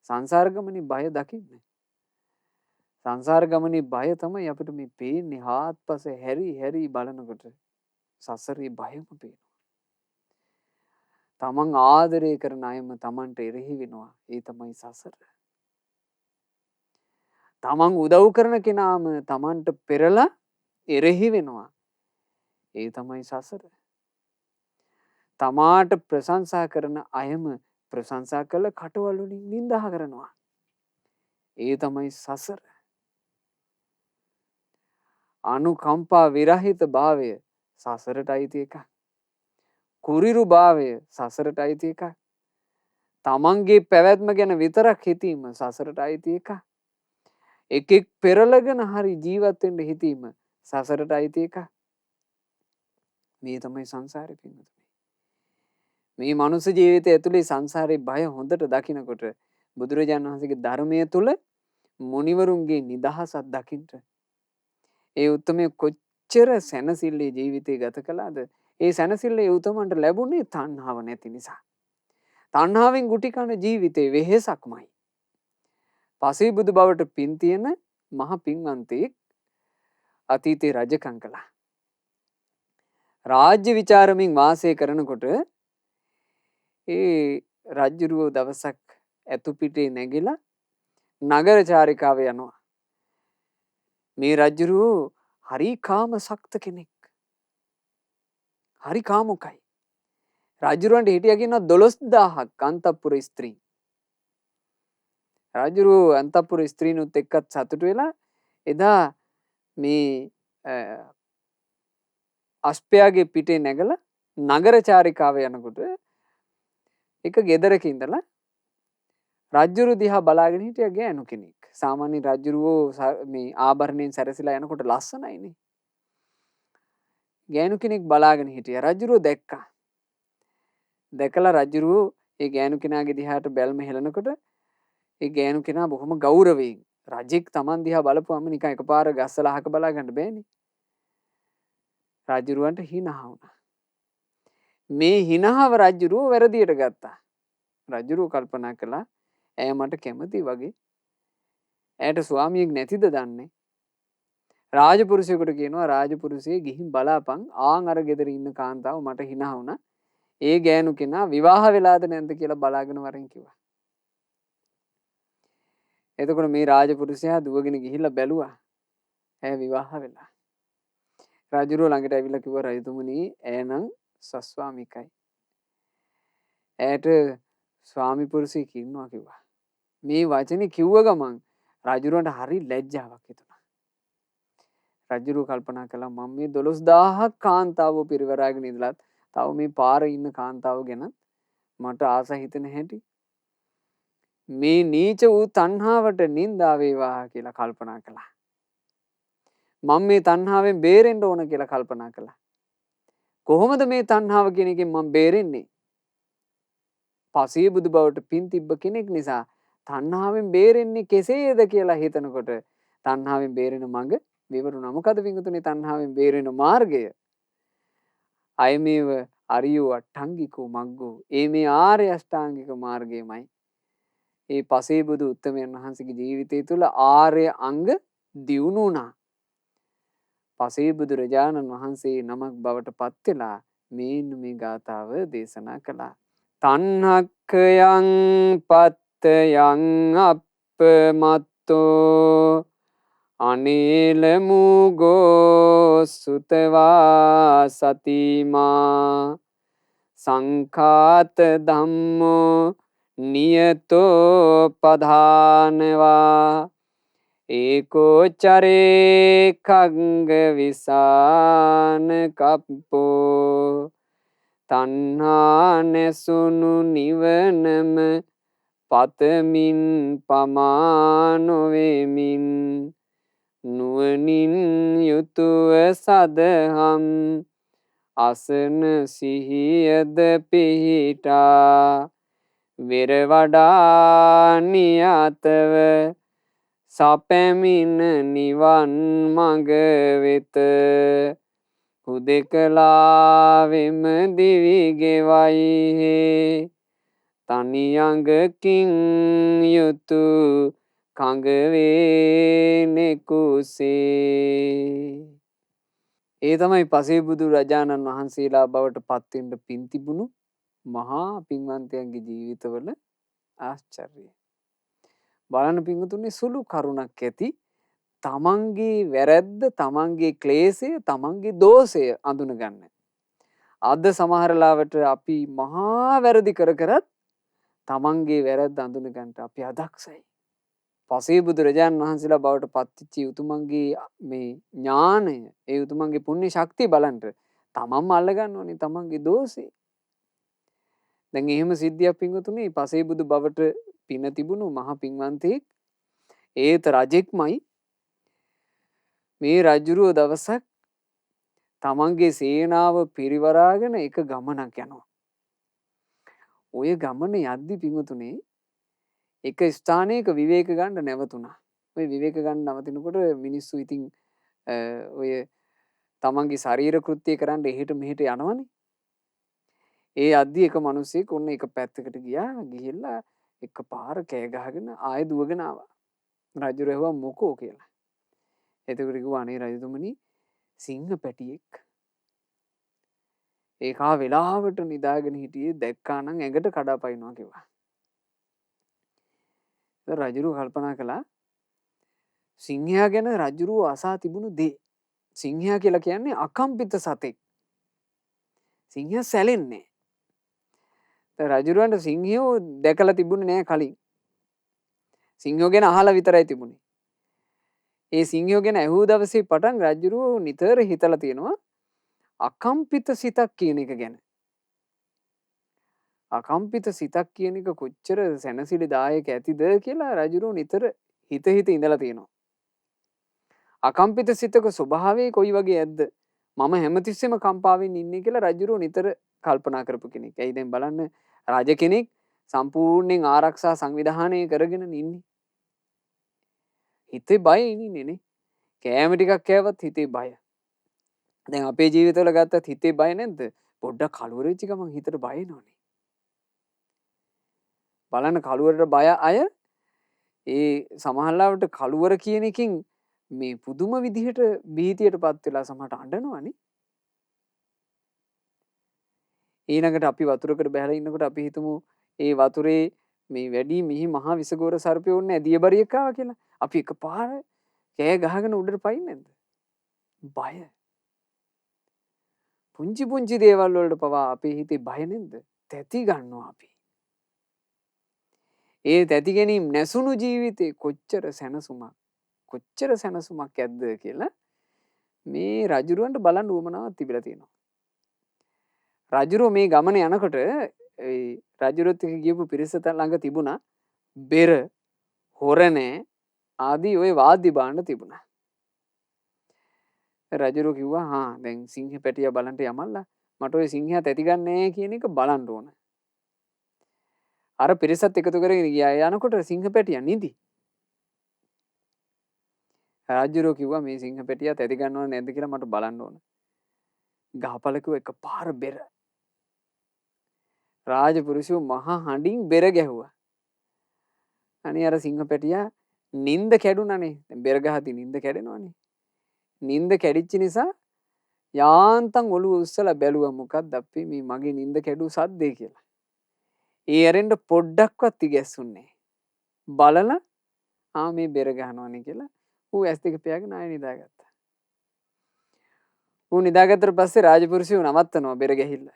සංසාර ගමනේ බය දකින්න. සංසාර ගමනේ බය තමයි අපිට මේ පේන්නේ හාත්පස හැරි හැරි බලනකොට සසරේ බයම පේනවා. තමන් ආදරය කරන අයම තමන්ට එරෙහි වෙනවා. ඒ තමයි සසර. තමන් උදව් කරන කෙනාම තමන්ට පෙරලා එරෙහි වෙනවා. ඒ තමයි සසර. තමාට ප්‍රශංසා කරන අයම ප්‍රශංසා කළ කටවල් වලින් නිඳා කරනවා. ඒ තමයි සසර. අනුකම්පා විරහිත භාවය සසරට අයිති එකක්. කුරිරු භාවය සසරට අයිති එකක්. තමන්ගේ පැවැත්ම ගැන විතරක් හිතීම සසරට අයිති එකක්. එකෙක් පෙරලගෙන හරි ජීවත් වෙන්න හිතීම සසරට අයිති එකක්. මේ තමයි සංසාරේ පින්වතුනි. මේ මනුස්ස ජීවිතය ඇතුලේ සංසාරේ බය හොඳට දකිනකොට බුදුරජාණන් වහන්සේගේ ධර්මයේ තුල මුනිවරුන්ගේ නිදහසක් දකින්න. ඒ උත්මය කොච්චර සැනසille ජීවිතේ ගත කළාද? ඒ සැනසille ඒ උතමන්ට ලැබුණේ තණ්හාව නැති නිසා. තණ්හාවෙන් ගුටි කන ජීවිතේ වෙහෙසක්මයි. පසේ බුදු බවට පින් තියෙන මහ පින්වන්තයෙක් අතීතේ රජකම් කළා. රාජ්‍ය විචාරමින් වාසය කරනකොට ඒ රජුරුව දවසක් ඇතු පිටේ නැගිලා නගර චාරිකාව යනවා. මේ රජුරුව හරි කාම සක්ත කෙනෙක්. හරි කාමුකයි. රජුරවන්ට හිටියා කියනවා 12000ක් අන්තපුර ස්ත්‍රී. රජුරුව අන්තපුර ස්ත්‍රීනුත් එක්කත් සතුටු වෙලා එදා මේ අස්පයාගේ පිටේ නැගලා නගර චාරිකාව යනකොට එක ගෙදරක ඉඳලා රජුරු දිහා බලාගෙන හිටියා ගෑනු කෙනෙක්. සාමාන්‍ය රජුරුවෝ මේ ආභරණයෙන් සැරසිලා යනකොට ලස්සනයිනේ. ගෑනු කෙනෙක් බලාගෙන හිටියා. රජුරුවෝ දැක්කා. දැකලා රජුරුවෝ ඒ ගෑනු කෙනාගේ දිහාට බැල්ම හෙලනකොට ඒ ගෑනු කෙනා බොහොම ගෞරවයෙන් රජෙක් Taman දිහා බලපුවම නිකන් එකපාර ගස්සලා අහක බලා ගන්න බෑනේ. රජුරුවන්ට හිනහ වුණා. මේ හිනහව රජුරුව වැරදියට ගත්තා. රජුරුව කල්පනා කළා ඈ මට කැමති වගේ. ඇයට ස්වාමියෙක් නැතිද දන්නේ. රාජපුරුෂයෙකුට කියනවා රාජපුරුෂයේ ගිහින් බලාපන් ආන් අර ගෙදර ඉන්න කාන්තාව මට හිනහ වුණා. ඒ ගෑනු කෙනා විවාහ වෙලාද නැද්ද කියලා බලාගෙන වරෙන් කිව්වා. එතකොට මේ රාජපුරුෂයා දුවගෙන ගිහිල්ලා බැලුවා. ඈ විවාහ වෙලා. රජුරුව ළඟට ඇවිල්ලා කිව්වා රජතුමනි ඈනම් සස්වාමිකයි. ඇයට ස්වාමි පුරුෂයෙක් ඉන්නවා කිව්වා. මේ වචනේ කිව්ව ගමන් රජුරවන්ට හරි ලැජ්ජාවක් හිතුණා. රජුරුව කල්පනා කළා මම මේ 12000ක් කාන්තාවෝ පිරිවරාගෙන ඉඳලත් තව මේ පාරේ ඉන්න කාන්තාව ගැන මට ආස හිතෙන හැටි මේ නීච වූ තණ්හාවට නිඳා වේවා කියලා කල්පනා කළා. මම මේ තණ්හාවෙන් බේරෙන්න ඕන කියලා කල්පනා කළා. කොහොමද මේ තණ්හාව කියන එකෙන් මම බේරෙන්නේ? පසේ බුදු බවට පින් තිබ්බ කෙනෙක් නිසා තණ්හාවෙන් බේරෙන්නේ කෙසේද කියලා හිතනකොට තණ්හාවෙන් බේරෙන මඟ විවරුණා. මොකද වින්තුනේ තණ්හාවෙන් බේරෙන මාර්ගය? අයමේව අරියෝ අට්ඨංගිකෝ මග්ගෝ. මේ ආර්ය අෂ්ටාංගික මාර්ගයමයි. ඒ පසේ බුදු උත්තමයන් වහන්සේගේ ජීවිතය තුළ ආර්ය අංග දියුණු වුණා. පසේ බුදුරජාණන් වහන්සේ නමක් බවට පත් වෙලා මේ ගාථාව දේශනා කළා. තණ්හක්ඛයං පත්තයං අප්පමත්තෝ අනේල මුගෝ සුතවා සතිමා සංඛාත ධම්මෝ නියතෝ පධානවා ඒකෝ චරේ කග්ග විසාන කප්පෝ තණ්හා නැසුණු නිවනම පතමින් පමානොවෙමින් නුවණින් යුතුව සදහම් අසන සිහියද පිහිටා වෙර වඩා නියතව සපැමින නිවන් මඟ වෙත හුදෙකලාවෙම දිවි ගෙවයි තනියඟකින් යුතු කඟවේනෙකුසේ. ඒ තමයි පසේබුදු රජාණන් වහන්සේලා බවට පත්වෙන්න පින් තිබුණු මහා පින්වන්තයන්ගේ ජීවිතවල ආශ්චර්යය. බලන්න පින්වතුනි, සුළු කරුණක් ඇති තමන්ගේ වැරැද්ද, තමන්ගේ ක්ලේශය, තමන්ගේ දෝෂය අඳුනගන්න. අද සමහරලාවට අපි මහා වැරදි කර කරත් තමන්ගේ වැරැද්ද අඳුනගන්න අපි අදක්ෂයි. පසේ බුදුරජාණන් වහන්සේලා බවට පත්තිච්චි උතුමන්ගේ මේ ඥානය, ඒ උතුමන්ගේ පුණ්‍ය ශක්තිය බලන්ට තමන්ම අල්ලගන්න ඕනේ තමන්ගේ දෝෂේ. දැන් එහෙම සිද්ධියක් පින්වතුනි, පසේ බුදු බවට පින තිබුණු මහා පින්වන්තයෙක්, ඒත රජෙක්මයි. මේ රජුරුව දවසක් තමන්ගේ සේනාව පිරිවරාගෙන එක ගමනක් යනවා. ඔය ගමන යද්දි පින්වතුනි එක ස්ථානයක විවේක ගන්න නැවතුණා. ඔය විවේක ගන්න නවතිනකොට මිනිස්සු ඉතින් ඔය තමන්ගේ ශරීර කෘත්‍ය කරන්න එහෙට මෙහෙට යනවනේ. ඒ අද්දි එක මිනිස්සෙක් ඔන්න එක පැත්තකට ගියා. ගිහිල්ලා එකපාර කෑ ගහගෙන ආයෙ දුවගෙන ආවා. රජුර ඇහුවා මොකෝ කියලා. එතකොට කිව්වා අනේ රජතුමනි, සිංහ පැටියෙක් ඒකා වෙලාවට නිදාගෙන හිටියේ දැක්කා නම් ඇඟට කඩාපනිනවා කිව්වා. රජුරු කල්පනා කළා සිංහයා ගැන රජුරුව අසා තිබුණු දේ. සිංහයා කියලා කියන්නේ අකම්පිත සතෙක්. සිංහයා සැලෙන්නේ. රජුරුවන්ට සිංහයෝ දැකලා තිබුණේ නෑ කලින්. සිංහයෝ ගැන අහලා විතරයි තිබුණේ. ඒ සිංහයෝ ගැන ඇහූ දවසේ පටන් රජුරුව නිතර හිතලා තියෙනවා අකම්පිත සිතක් කියන එක ගැන. අකම්පිත සිතක් කියන එක කොච්චර සැනසිලිදායක ඇතිද කියලා රජුරුව නිතර හිත ඉඳලා තියෙනවා. අකම්පිත සිතක ස්වභාවය කොයි වගේ ඇද්ද? මම හැමතිස්සෙම කම්පාවෙන් ඉන්නේ කියලා රජුරුව නිතර කල්පනා කරපු කෙනෙක්. ඇයි දැන් බලන්න, රජ කෙනෙක් සම්පූර්ණයෙන් ආරක්ෂා සංවිධානය කරගෙන ඉන්නේ. හිතේ බය ඉන්නේ නේ. කෑම ටිකක් කෑවත් හිතේ බය. දැන් අපේ ජීවිතවල ගත්තත් හිතේ බය නැද්ද? පොඩ්ඩක් කලවර වෙච්ච ගමන් හිතට බය එනවනේ. බලන්න කලවරට බය අය ඒ සමහරවිට කලවර කියන එකකින් මේ පුදුම විදිහට බීතියටපත් වෙලා සමහරට අඬනවනේ. ඊළඟට අපි වතුරකට බැහැලා ඉන්නකොට අපි හිතමු ඒ වතුරේ මේ වැඩි මිහි මහා විසගෝර සර්පයෝ ඉන්නේ දියබරියෙක් ආවා කියලා. අපි එකපාර කෑ ගහගෙන උඩට පයින්නේ නැද්ද? බය. පුංචි පුංචි දේවල් වලට පවා අපේ හිතේ බය නැද්ද? තැති ගන්නවා අපි. ඒ තැති ගැනීම නැසුණු ජීවිතේ කොච්චර සැනසුමක් ඇද්ද කියලා මේ රජුරවන්ට බලන්න උවමනාවක් තිබිලා තියෙනවා. රජුරෝ මේ ගමන යනකොට රජුරොත් එක්ක ගියපු පිරිස ළඟ තිබුණා බෙර, හොරණෑ ආදී ওই වාද්‍ය භාණ්ඩ තිබුණා. රජුරෝ කිව්වා දැන් සිංහ පැටියා බලන්න යමල්ලා, මට ওই සිංහයා තැති ගන්නෑ කියන එක බලන්න ඕන. අර පිරිසත් එකතු කරගෙන ගියා. යනකොට සිංහ පැටියා නිදි. රජුරෝ කිව්වා මේ සිංහ පැටියා තැති ගන්නව නැද්ද කියලා මට බලන්න ඕන. ගහපල කිව්වා එකපාර බෙර. රාජපුරුෂයෝ මහා හඬින් බෙර ගැහුවා. අනේ අර සිංහ පැටියා නිින්ද කැඩුනනේ. දැන් බෙර ගහති නිින්ද කැඩෙනවනේ. නිින්ද කැඩිච්ච නිසා යාන්තම් ඔළුව උස්සලා බැලුවා මොකක්ද අපි මේ මගේ නිින්ද කැඩු සද්දේ කියලා. ඒ ඇරෙන්න පොඩ්ඩක්වත් ඉගැස්සුන්නේ බලලා මේ බෙර ගහනවනේ කියලා ඌ ඇස් දෙක පියාගෙන ආයෙ නිදාගත්තා. ඌ නිදාගත්තට පස්සේ රාජපුරුෂයෝ නවත්තනවා බෙර ගැහිල්ල.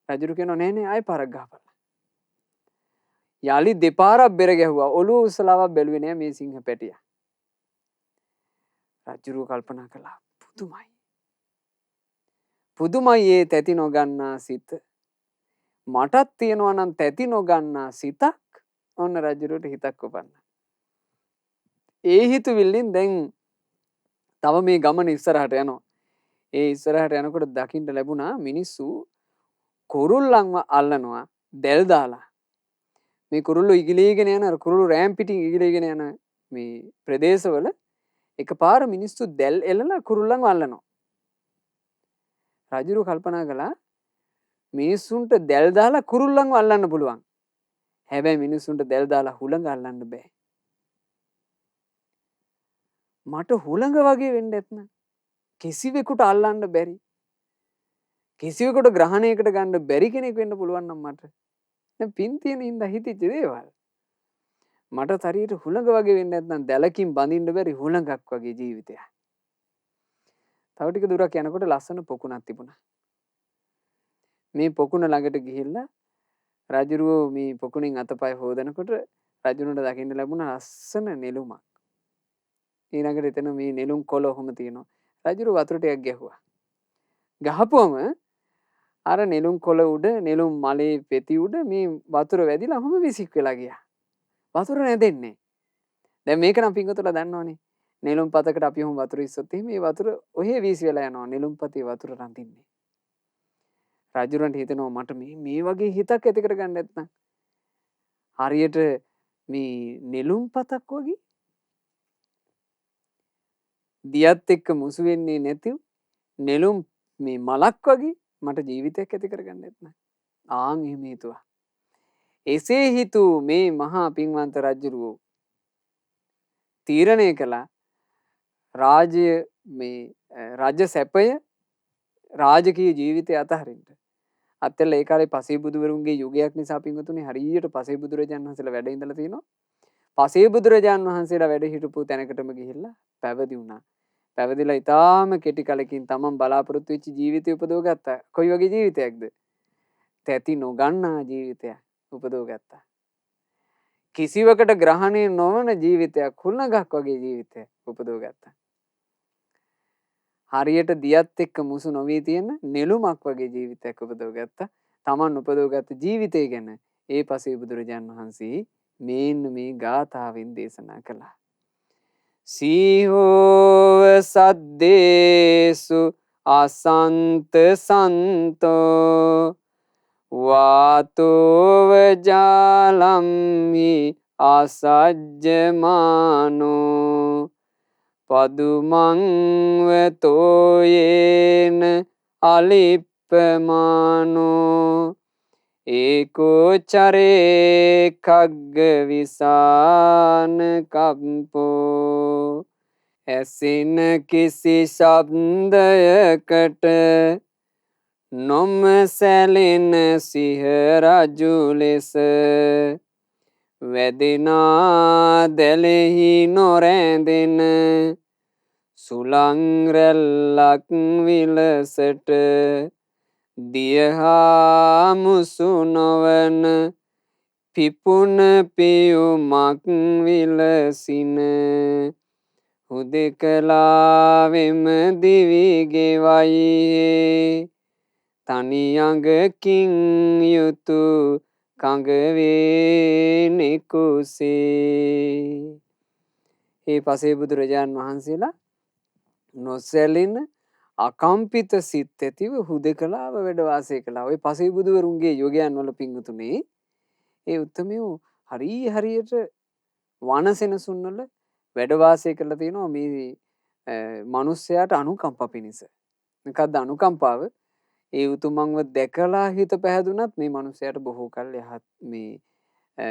රජුරු කියනවා නෑ ආයෙ පාරක් ගහපල්ලා. යලි දෙපාරක් බෙර ගැහුවා. ඔළුව උස්සලාවක් බැලුවේ නෑ මේ සිංහ පැටියා. රජුරුව කල්පනා කළා පුදුමයි. පුදුමයි ඒ තැති නොගන්නා සිත. මටත් තියෙනවා නම් තැති නොගන්නා සිතක්. ඔන්න රජුරුවට හිතක් උපන්නා. ඒ හිතුවිල්ලෙන් දැන් තව මේ ගමන ඉස්සරහට යනවා. ඒ ඉස්සරහට යනකොට දකින්න ලැබුණා මිනිස්සු කුරුල්ලන්ව අල්ලනවා දැල් දාලා. මේ කුරුල්ලෝ ඉගිලීගෙන යන අර කුරුළු රෑම් පිටින් ඉගිලීගෙන යන මේ ප්‍රදේශවල එකපාර මිනිස්සු දැල් එලලා කුරුල්ලන්ව අල්ලනවා. රජුරු කල්පනා කළා මිනිස්සුන්ට දැල් දාලා කුරුල්ලන්ව අල්ලන්න පුළුවන්. හැබැයි මිනිස්සුන්ට දැල් දාලා හුළඟ අල්ලන්න බෑ. මට හුළඟ වගේ වෙන්න ඇත්නම් කිසිවෙකුට අල්ලන්න බැරි. කිසිවෙකුට ග්‍රහණයකට ගන්න බැරි කෙනෙක් වෙන්න පුළුවන් නම් මට. දැන් පින් තියෙන හින්දා හිතෙච්ච දේවල්. මට හරියට හුළඟ වගේ වෙන්න නැත්නම් දැලකින් බඳින්න බැරි හුළඟක් වගේ ජීවිතයක්. තව ටික දුරක් යනකොට ලස්සන පොකුණක් තිබුණා. මේ පොකුණ ළඟට ගිහිල්ලා රජුරුව මේ පොකුණෙන් අතපය හොදනකොට රජුණට දකින්න ලැබුණා ලස්සන නෙළුමක්. ඊළඟට එතන මේ නෙළුම් කොළ ඔහොම තියෙනවා. රජුරුව වතුර ටිකක් ගැහුවා. ගහපුවම අර නෙළුම් කොළ උඩ නෙළුම් මලේ පෙති උඩ මේ වතුර වැදිලා ඔහොම විසික් වෙලා ගියා. වතුර නැදෙන්නේ. දැන් මේක නම් පිංගුතුලා දන්නවනේ. නෙළුම් පතකට අපි ඔහොම වතුර ඉස්සොත් එහෙම මේ වතුර ඔහේ වීසි වෙලා යනවා. නෙළුම් පතේ වතුර රඳින්නේ. රජුරන්ට හිතෙනවා මට මේ වගේ හිතක් ඇති කරගන්න නැත්නම් හරියට මේ නෙළුම් පතක් වගේ දියත් එක්ක මුසු වෙන්නේ නැතිව නෙළුම් මේ මලක් වගේ මට ජීවිතයක් ඇති කරගන්න නැත්නම් ආන් එහෙම හිතුවා. එසේ හිතූ මේ මහා පින්වන්ත රජුරුවෝ තීරණය කළා රාජ්‍ය මේ රජ සැපය රාජකීය ජීවිතය අතහරින්න. අත්‍යල ඒ කාලේ පසේ බුදුවරුන්ගේ යුගයක් නිසා පින්වතුනි හරියට පසේ බුදුරජාණන් වහන්සේලා වැඩ ඉඳලා තිනවා. පසේ බුදුරජාණන් වහන්සේලා වැඩ හිටපු තැනකටම ගිහිල්ලා පැවිදි වුණා. පැවිදිලා ඊටාම කෙටි කලකින් තමන් බලාපොරොත්තු වෙච්ච ජීවිතය උපදව ගත්තා. කොයි වගේ ජීවිතයක්ද? තැති නොගන්නා ජීවිතයක් උපදව ගත්තා. කිසිවකට ග්‍රහණය නොවන ජීවිතයක් හුළඟක් වගේ ජීවිතයක් උපදව ගත්තා. හරියට දියත් එක්ක මුසු නොවී තියෙන නෙළුමක් වගේ ජීවිතයක් උපදව ගත්තා. තමන් උපදව ගත්ත ජීවිතය ගැන ඒ පසේ බුදුරජාණන් වහන්සේ මේන්න මේ ගාථාවෙන් දේශනා කළා. සීහෝව සද්දේසු අසන්ත සන්තෝ වාතෝව ජාලම්හි අසජ්ජමානෝ පදුමංව තෝයේන අලිප්පමානෝ ඒකෝ චරේ කග්ග විසාන කම්පෝ ඇසින කිසි ශබ්දයකට නොම සැලෙන සිහ රජු ලෙස වැදෙනා දැලෙහි නොරැඳෙන සුළං රැල්ලක් විලසට දියහා මුසු නොවන පිපුන පියුමක් විලසින හුදෙකලාවෙම දිවි ගෙවයි තනියඟකින් යුතු කඟවේනෙකුසේ. ඒ පසේ බුදුරජාණන් වහන්සේලා නොසැලෙන අකම්පිත සිත් ඇතිව හුදෙකලාව වැඩ වාසය කළා. ඔය පසේ බුදුවරුන්ගේ යෝගයන් වල පිංගුතුනේ ඒ උත්තමයෝ හරියට වනසෙනසුන් වල වැඩ වාසය කරලා තියෙනවා මේ මිනිස්යාට අනුකම්පා පිණිස. මොකද්ද අනුකම්පාව? ඒ උතුමන්ව දැකලා හිත පැහැදුනත් මේ මිනිස්යාට බොහෝ කල්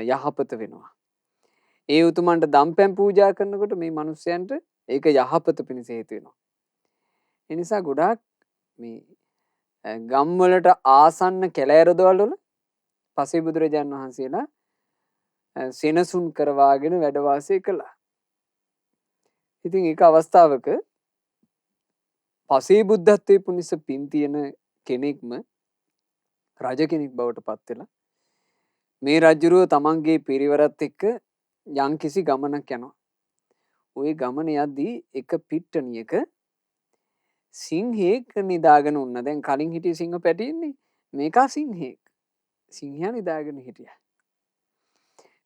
යහපත වෙනවා. ඒ උතුමන්ට දම්පැන් පූජා කරනකොට මේ මිනිස්යන්ට ඒක යහපත පිණිස හේතු වෙනවා. ඒ නිසා ගොඩාක් මේ ගම් වලට ආසන්න කැලෑරදවල් වල පසේ බුදුරජාණන් වහන්සේලා සෙනසුන් කරවාගෙන වැඩ වාසය කළා. ඉතින් ඒක අවස්ථාවක පසේ බුද්ධත්වයේ පුනිස පින් තියෙන කෙනෙක්ම රජ කෙනෙක් බවට පත් වෙලා මේ රජුරෝ තමන්ගේ පිරිවරත් එක්ක යම්කිසි ගමනක් යනවා. ওই ගමන යද්දී එක පිට්ටනියක සිංහෙක් නිදාගෙන උන්න. දැන් කලින් හිටිය සිංහ පැටියෙන්නේ මේකා සිංහෙක්. සිංහයා නිදාගෙන හිටියා.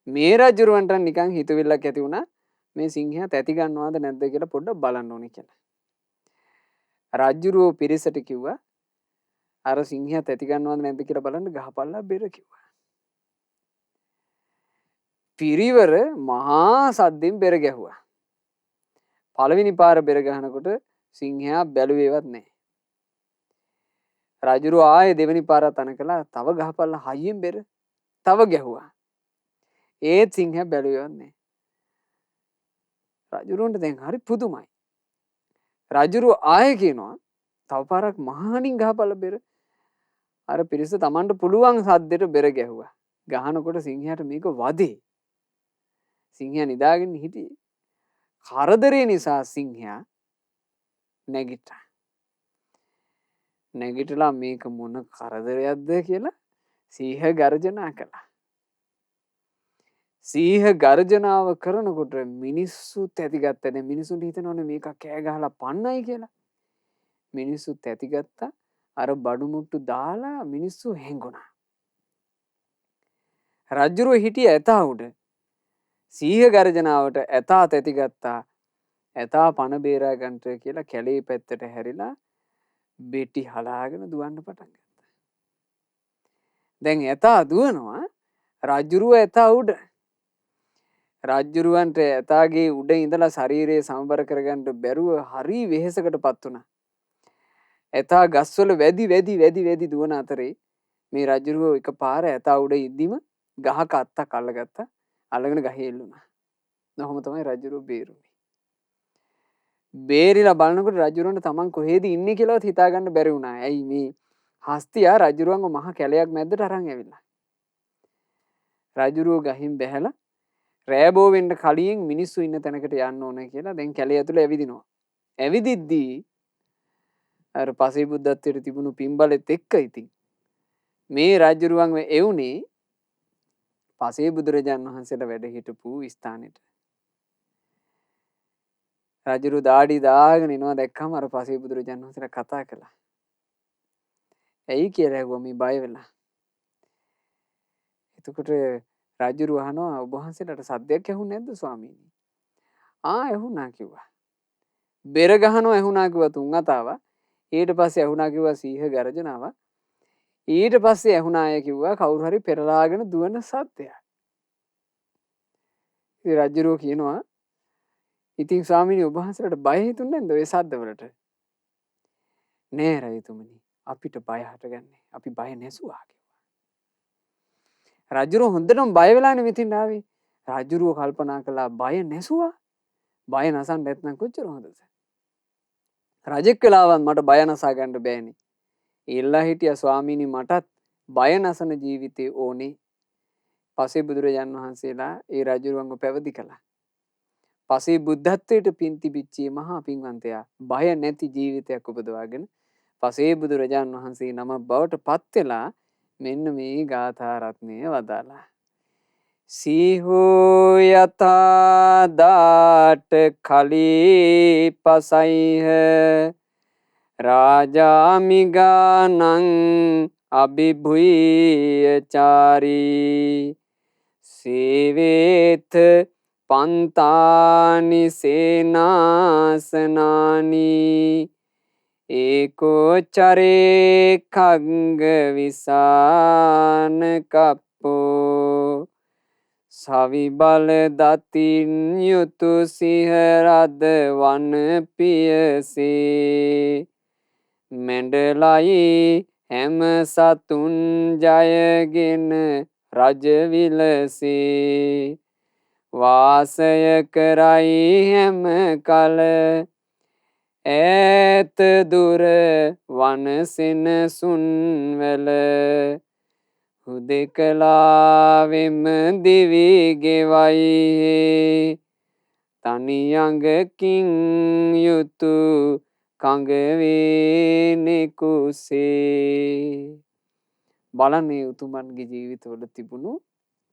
මේ රජුරවන්ට නිකන් හිතවිල්ලක් ඇති වුණා මේ සිංහයා තැති ගන්නවද නැද්ද කියලා පොඩ්ඩක් බලන්න ඕනේ කියලා. රජුරෝ පිරිසට කිව්වා අර සිංහයා තැති ගන්නවද නැද්ද කියලා බලන්න ගහපල්ලා බෙර කිව්වා. පිරිවර මහා සද්දෙන් බෙර ගැහුවා. පළවෙනි පාර බෙර ගහනකොට සිංහයා බැලුවේවත් නැහැ. රජුරෝ ආයේ දෙවෙනි පාරත් අනකලා තව ගහපල්ලා හයියෙන් බෙර තව ගැහුවා. ඒත් සිංහයා බැලුවේවත් නැහැ. රජුරවන්ට දැන් හරි පුදුමයි. රජුරෝ ආයේ කියනවා තව පාරක් මහානින් ගහපල්ලා බෙර. අර පිරිස Tamanට පුළුවන් සද්දෙට බෙර ගැහුවා. ගහනකොට සිංහයාට මේක වදේ. සිංහයා නිදාගෙන හිටියේ. කරදරේ නිසා සිංහයා නැගිට්ටා. නැගිටලා මේක මොන කරදරයක්ද කියලා සිංහ ගර්ජනා කළා. සිංහ ගර්ජනාව කරනකොට මිනිස්සු තැතිගත්තා. දැන් මිනිසුන්ට හිතනවනේ මේක කෑ ගහලා පන්නයි කියලා. මිනිස්සු තැතිගත්තා. අර බඩු මුට්ටු දාලා මිනිස්සු හැංගුණා. රජුරෝ හිටිය ඇතා උඩ සිංහ ගර්ජනාවට ඇතා තැතිගත්තා. ඇතා පණ බේරා ගන්නට කියලා කැලේ පැත්තට හැරිලා බෙටි හලාගෙන දුවන්න පටන් ගත්තා. දැන් ඇතා දුවනවා රජුරුව ඇතා උඩ. රජුරුවන්ට ඇතාගේ උඩ ඉඳලා ශරීරය සමබර කරගන්න බැරුව හරි වෙහෙසකටපත් වුණා. ඇතා ගස්වල වැඩි දුවන අතරේ මේ රජුරුව එකපාර ඇතා උඩ ඉද්දිම ගහක අත්තක් අල්ලගත්තා. අල්ලගෙන ගහේ එල්ලුණා. නොහොම තමයි රජුරුව බේරුනේ. බේරිලා බලනකොට රජුරවන්ට තමන් කොහෙද ඉන්නේ කියලාවත් හිතා ගන්න බැරි වුණා. ඇයි මේ හස්තියා රජුරවන්ව මහ කැලයක් මැද්දට අරන් ඇවිල්ලා. රජුරුව ගහින් බැහැලා රෑබෝ වෙන්න කලින් මිනිස්සු ඉන්න තැනකට යන්න ඕනේ කියලා දැන් කැලේ ඇතුළේ ඇවිදිනවා. ඇවිදිද්දී අර පසේ බුද්ධත්වයට තිබුණු පින්බලෙත් එක්ක ඉතින් මේ රජුරුවන්ව එවුනේ පසේ බුදුරජාණන් වහන්සේලා වැඩ හිටපු ස්ථානෙට. රජුරු දාඩි දාගෙන එනවා දැක්කම අර පසේ බුදුරජාණන් වහන්සේලා කතා කළා. ඇයි කියලා ඇහුවා මේ බය වෙලා. එතකොට රජුරු අහනවා ඔබ වහන්සේලාට සද්දයක් ඇහුනේ නැද්ද ස්වාමීනි? ඇහුණා කිව්වා. බෙර ගහනවා ඇහුණා කිව්වා 3 වතාවක්. ඊට පස්සේ ඇහුණා කිව්වා සිංහ ගර්ජනාවක්. ඊට පස්සේ ඇහුණා අය කිව්වා කවුරු හරි පෙරලාගෙන දුවන සද්දයක්. ඉතින් රජුරු කියනවා ඉතින් ස්වාමීනි ඔබ වහන්සේලාට බය හිතුන්නේ නැද්ද ඔය සද්දවලට? නෑ රජතුමනි අපිට බය හටගන්නේ. අපි බය නැසුවා කිව්වා. රජුරු හොඳටම බය වෙලානේ මෙතින් ආවේ. රජුරුව කල්පනා කළා බය නැසුවා. බය නැසන් නැත්නම් කොච්චර හොඳද? රජෙක් වෙලාවත් මට බය නැසා ගන්න බෑනේ. ඉල්ලා හිටියා ස්වාමීනි මටත් බය නැසන ජීවිතේ ඕනේ. පසේ බුදුරජාන් වහන්සේලා ඒ රජුරුවන්ව පැවිදි කළා. පසේ බුද්ධත්වයට පින් තිබිච්චේ මහා පින්වන්තයා බය නැති ජීවිතයක් උපදවාගෙන පසේ බුදුරජාන් වහන්සේ නම බවට පත් වෙලා මෙන්න මේ ගාථා රත්නය වදාලා. සීහෝ යතා දාට කලී පසයිහ රාජාමිගානං අභිභුයචාරී සේවේත පන්තානි සේනාසනානි ඒකෝචරේ කග්ග විසාන කප්පෝ සවිබල දතින් යුතු සිහරද වන පියසේ මැඩලයි හැම සතුන් ජයගෙන රජවිලසේ වාසය කරයි හැම කල ඈත දුර වනසෙනසුන්වල හුදෙකලාවෙම දිවි ගෙවයි තනියඟකින් යුතු කඟවේනෙකුසේ. බලන්නේ උතුමන්ගේ ජීවිතවල තිබුණු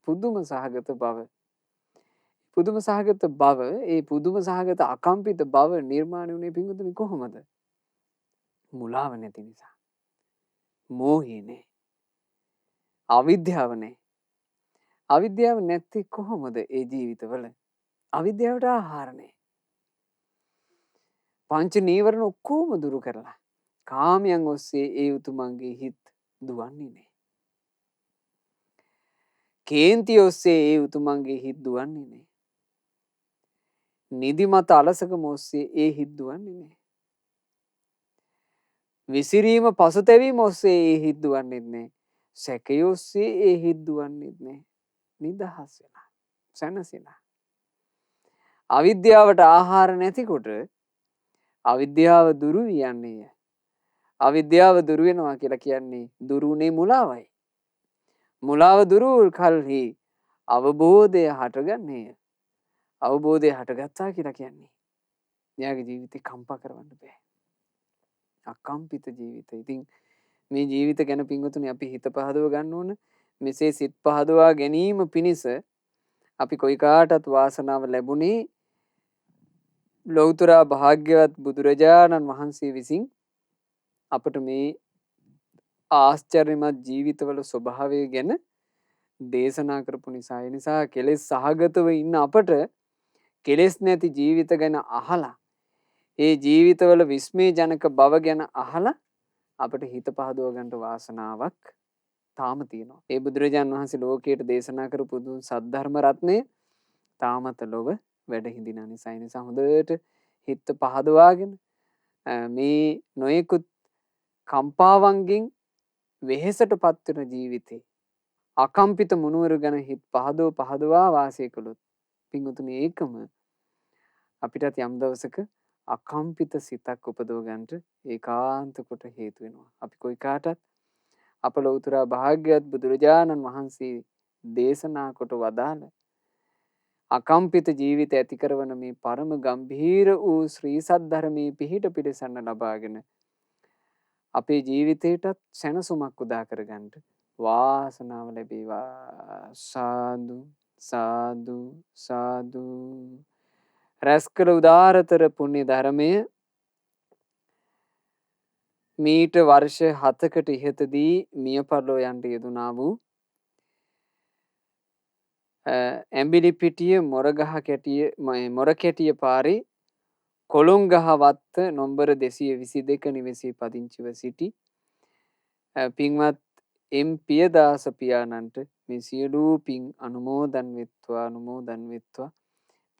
පුදුම සහගත බව. පුදුම සහගත බව, ඒ පුදුම සහගත අකම්පිත බව නිර්මාණය වුණේ පින්වතුනි කොහොමද? මුලාව නැති නිසා. මෝහය නෑ. අවිද්‍යාව නෑ. අවිද්‍යාව නැති කොහොමද ඒ ජීවිතවල? අවිද්‍යාවට ආහාර නෑ. පංච නීවරණ ඔක්කොම දුරු කරලා කාමයන් ඔස්සේ ඒ උතුමන්ගේ හිත් දුවන්නේ නෑ. කේන්ති ඔස්සේ ඒ උතුමන්ගේ හිත් දුවන්නේ නෑ. නිදිමත අලසකම ඔස්සේ ඒ හිත් දුවන්නේ නෑ. විසිරීම පසුතැවීම ඔස්සේ ඒ හිත් දුවන්නේත් නෑ. සැකය ඔස්සේ ඒ හිත් දුවන්නේත් නෑ. නිදහස් වෙලා සැනසෙලා. අවිද්‍යාවට ආහාර නැතිකොට අවිද්‍යාව දුරු යන්නේය. අවිද්‍යාව දුරු වෙනවා කියලා කියන්නේ දුරුුනේ මුලාවයි. මුලාව දුරු කල්හි අවබෝධය හටගන්නේය. අවබෝධය හටගත්තා කියලා කියන්නේ එයාගේ ජීවිතේ කම්පා කරවන්න බෑ. අකම්පිත ජීවිත. ඉතින් මේ ජීවිත ගැන පින්වතුනි අපි හිත පහදව ගන්න ඕන. මෙසේ සිත් පහදවා ගැනීම පිණිස අපි කොයි කාටත් වාසනාව ලැබුණේ ලෞතර භාග්‍යවත් බුදුරජාණන් වහන්සේ විසින් අපට මේ ආශ්චර්යමත් ජීවිතවල ස්වභාවය ගැන දේශනා කරපු නිසා. ඒ නිසා කෙලෙස් සහගතව ඉන්න අපට කෙලෙස් නැති ජීවිත ගැන අහලා ඒ ජීවිතවල විස්මයජනක බව ගැන අහලා අපට හිත පහදව ගන්නට වාසනාවක් තාම තියෙනවා. ඒ බුදුරජාණන් වහන්සේ ලෝකයට දේශනා කරපු සද්ධර්ම රත්නය තාමත් ලොව වැඩ හිඳින නිසා. ඒ නිසා හොඳට හිත පහදවාගෙන මේ නොයෙකුත් කම්පාවන්ගෙන් වෙහෙසට පත්වන ජීවිතේ අකම්පිත මුණුවරු ගැන හිත පහදවා වාසය කළොත් පින්වතුනි ඒකම අපිටත් යම් දවසක අකම්පිත සිතක් උපදව ගන්නට ඒකාන්ත කොට හේතු වෙනවා. අපි කොයි කාටත් අප ලෞතර භාග්‍යවත් බුදුරජාණන් වහන්සේ දේශනා කොට වදාළ අකම්පිත ජීවිත ඇති කරවන මේ පරම ගම්භීර වූ ශ්‍රී සද්ධර්මයේ පිහිට පිළිසන්න ලබාගෙන අපේ ජීවිතයටත් සැනසුමක් උදා කරගන්න වාසනාව ලැබේවා. සාදු සාදු සාදු. රැස් කළ උදාරතර පුණ්‍ය ධර්මය මීට වර්ෂ 7කට ඉහතදී මිය පරලෝ යන්ට යෙදුනා වූ ඇඹිලිපිටිය මොරකැටිය පාරේ කොළුන්ගහවත්ත නොම්බර 222 නිවසේ පදිංචිව සිටි පින්වත් එම් පියදාස පියාණන්ට මේ සියලු පින් අනුමෝදන් වෙත්වා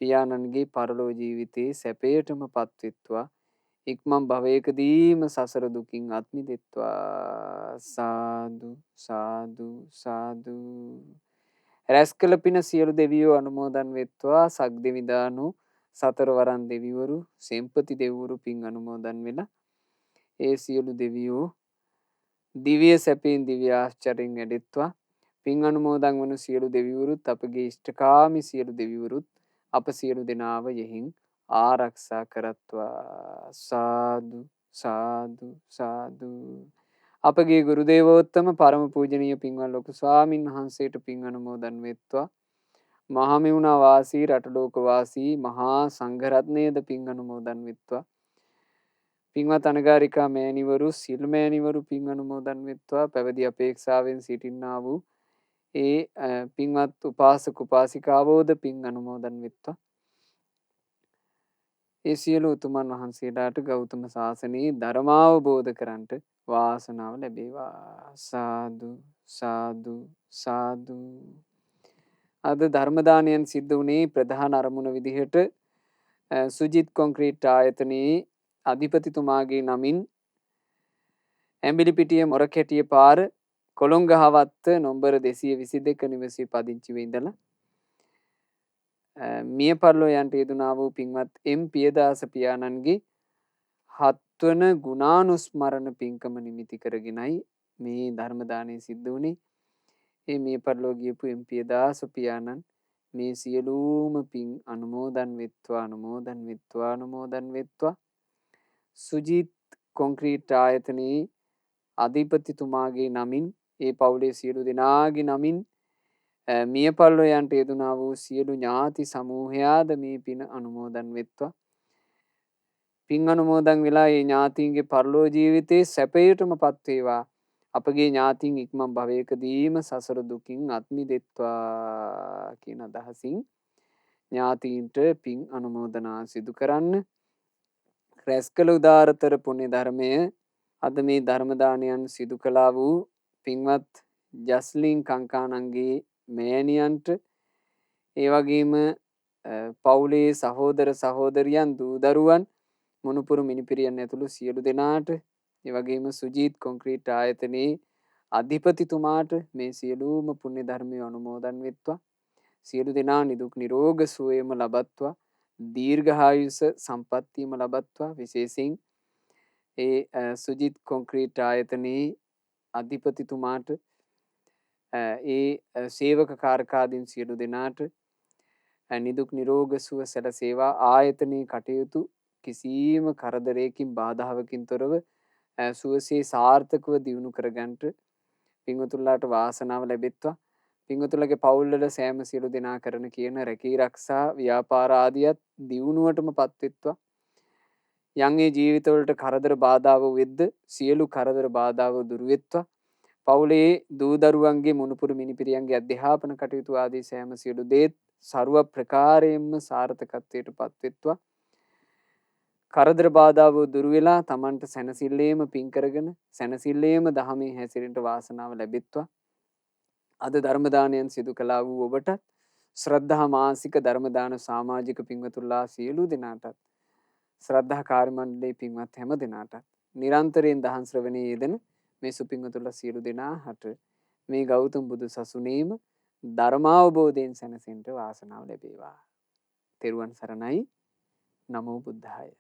පියාණන්ගේ පරලෝ ජීවිතයේ සැපයටම පත්වෙත්වා ඉක්මන් භවයකදීම සසර දුකින් අත් මිදෙත්වා. සාදු සාදු සාදු. රැස් කළ පින සියලු දෙවියෝ අනුමෝදන් වෙත්වා. සක්දෙවිදානු සතරවරන් දෙවිවරු සෙම්පති දෙවිවරු පින් අනුමෝදන් වෙලා ඒ සියලු දෙවියෝ දිව්‍ය සැපයෙන් දිව්‍ය ආශ්චර්යෙන් වැඩෙත්වා. පින් අනුමෝදන් වන සියලු දෙවිවරුත් අපගේ ඉෂ්ඨකාමී සියලු දෙවිවරුත් අප සියලු දෙනාව යෙහින් ආරක්ෂා කරත්වා. සාදු සාදු සාදු. අපගේ ගුරු දේවෝත්තම පරම පූජනීය පින්වත් ලොකු ස්වාමින් වහන්සේට පින් අනුමෝදන් වෙත්වා. මහමෙවුනා වාසී රටලෝක වාසී මහා සංඝරත්නයේද පින් අනුමෝදන් වෙත්වා. පින්වත් අනගාരികා මෑණිවරු සිල් මෑණිවරු පින් අනුමෝදන් වෙත්වා. පැවිදි අපේක්ෂාවෙන් සිටින්නා වූ ඒ පින්වත් උපාසක උපාසිකාවෝද පින් අනුමෝදන් වෙත්වා. ඒ සියලු උතුමන් වහන්සේලාට ගෞතම සාසනයේ ධර්මාවබෝධ කරන්ට වාසනාව ලැබේවා. සාදු සාදු සාදු. අද ධර්ම දානයන් සිද්ධ වුණේ ප්‍රධාන අරමුණ විදිහට සුජිත් කොන්ක්‍රීට් ආයතනයේ අධිපතිතුමාගේ නමින් ඇඹිලිපිටිය මොරකැටිය පාර කොළුන්ගහවත්ත නොම්බර 222 නිවසේ පදිංචිව ඉඳලා මිය පරලෝ යන්ට යෙදුනා වූ පින්වත් එම් පියදාස පියාණන්ගේ 7 වන ගුණානුස්මරණ පින්කම නිමිති කරගෙනයි මේ ධර්ම දානය සිද්ධ වුණේ. ඒ මිය පරලෝ ගියපු එම් පියදාස පියාණන් මේ සියලුම පින් අනුමෝදන් වෙත්වා. සුජිත් කොන්ක්‍රීට් ආයතනයේ අධිපතිතුමාගේ නමින් ඒ පවුලේ සියලු දෙනාගේ නමින් මිය පරලොවයන්ට යෙදුනා වූ සියලු ඥාති සමූහයාද මේ පින අනුමෝදන් වෙත්වා. පින් අනුමෝදන් වෙලා ඒ ඥාතීන්ගේ පරලෝ ජීවිතයේ සැපයටම පත්වේවා. අපගේ ඥාතීන් ඉක්මන් භවයකදීම සසර දුකින් අත් මිදෙත්වා කියන අදහසින් ඥාතීන්ට පින් අනුමෝදනා සිදු කරන්න. රැස් කළ උදාරතර පුණ්‍ය ධර්මය අද මේ ධර්ම දානයන් සිදු කළා වූ පින්වත් ජස්ලින් කංකානන්ගේ මෑණියන්ට ඒ වගේම පවුලේ සහෝදර සහෝදරියන් දූ දරුවන් මොනුපුරු මිනිපිරියන් ඇතුළු සියලු දෙනාට ඒ වගේම සුජීත් කොන්ක්‍රීට් ආයතනයේ අධිපතිතුමාට මේ සියලුම පුණ්‍ය ධර්මය අනුමෝදන් වෙත්වා. සියලු දෙනා නිදුක් නිරෝග සුවයම ලබත්වා. දීර්ඝායුෂ සම්පත්තියම ලබත්වා. විශේෂයෙන් ඒ සුජිත් කොන්ක්‍රීට් ආයතනයේ අධිපතිතුමාට ඒ සේවක කාර්කාදීන් සියලු දෙනාට නිදුක් නිරෝග සුව සැලසේවා. ආයතනයේ කටයුතු කිසිම කරදරයකින් බාධාවකින් තොරව සුවසේ සාර්ථකව දියුණු කරගන්නට පින්වතුන්ලාට වාසනාව ලැබෙත්වා. පින්වතුන්ලගේ පවුල්වල සෑම සියලු දෙනා කරන කියන රැකී ආරක්ෂා ව්‍යාපාර ආදියත් දියුණුවටම පත්වෙත්වා. යම් ඒ ජීවිතවලට කරදර බාධාව වෙද්ද සියලු කරදර බාධාව දුරු වෙත්වා. පවුලේ දූ දරුවන්ගේ මුණුපුරු මිනිපිරියන්ගේ අධ්‍යාපන කටයුතු ආදී සෑම සියලු දේත් ਸਰව ප්‍රකාරයෙන්ම සාර්ථකත්වයට පත්වෙත්වා. කරදර බාධාව දුරු වෙලා තමන්ට සැනසෙල්ලේම පින් කරගෙන සැනසෙල්ලේම දහමේ හැසිරෙන්න වාසනාව ලැබෙත්වා. අද ධර්ම දානයන් සිදු කළා වූ ඔබට ශ්‍රද්ධා මාසික ධර්ම දාන සමාජික පින්වතුන්ලා සියලු දෙනාටත් ශ්‍රද්ධා කාර්ය මණ්ඩලයේ පින්වත් හැම දෙනාටත් නිරන්තරයෙන් දහම් ශ්‍රවණයේ යෙදෙන මේ සුපින්වතුන්ලා සියලු දෙනාට මේ ගෞතම බුදු සසුනේම ධර්මාවබෝධයෙන් සැනසෙන්න වාසනාව ලැබේවා. තෙරුවන් සරණයි. නමෝ බුද්ධාය.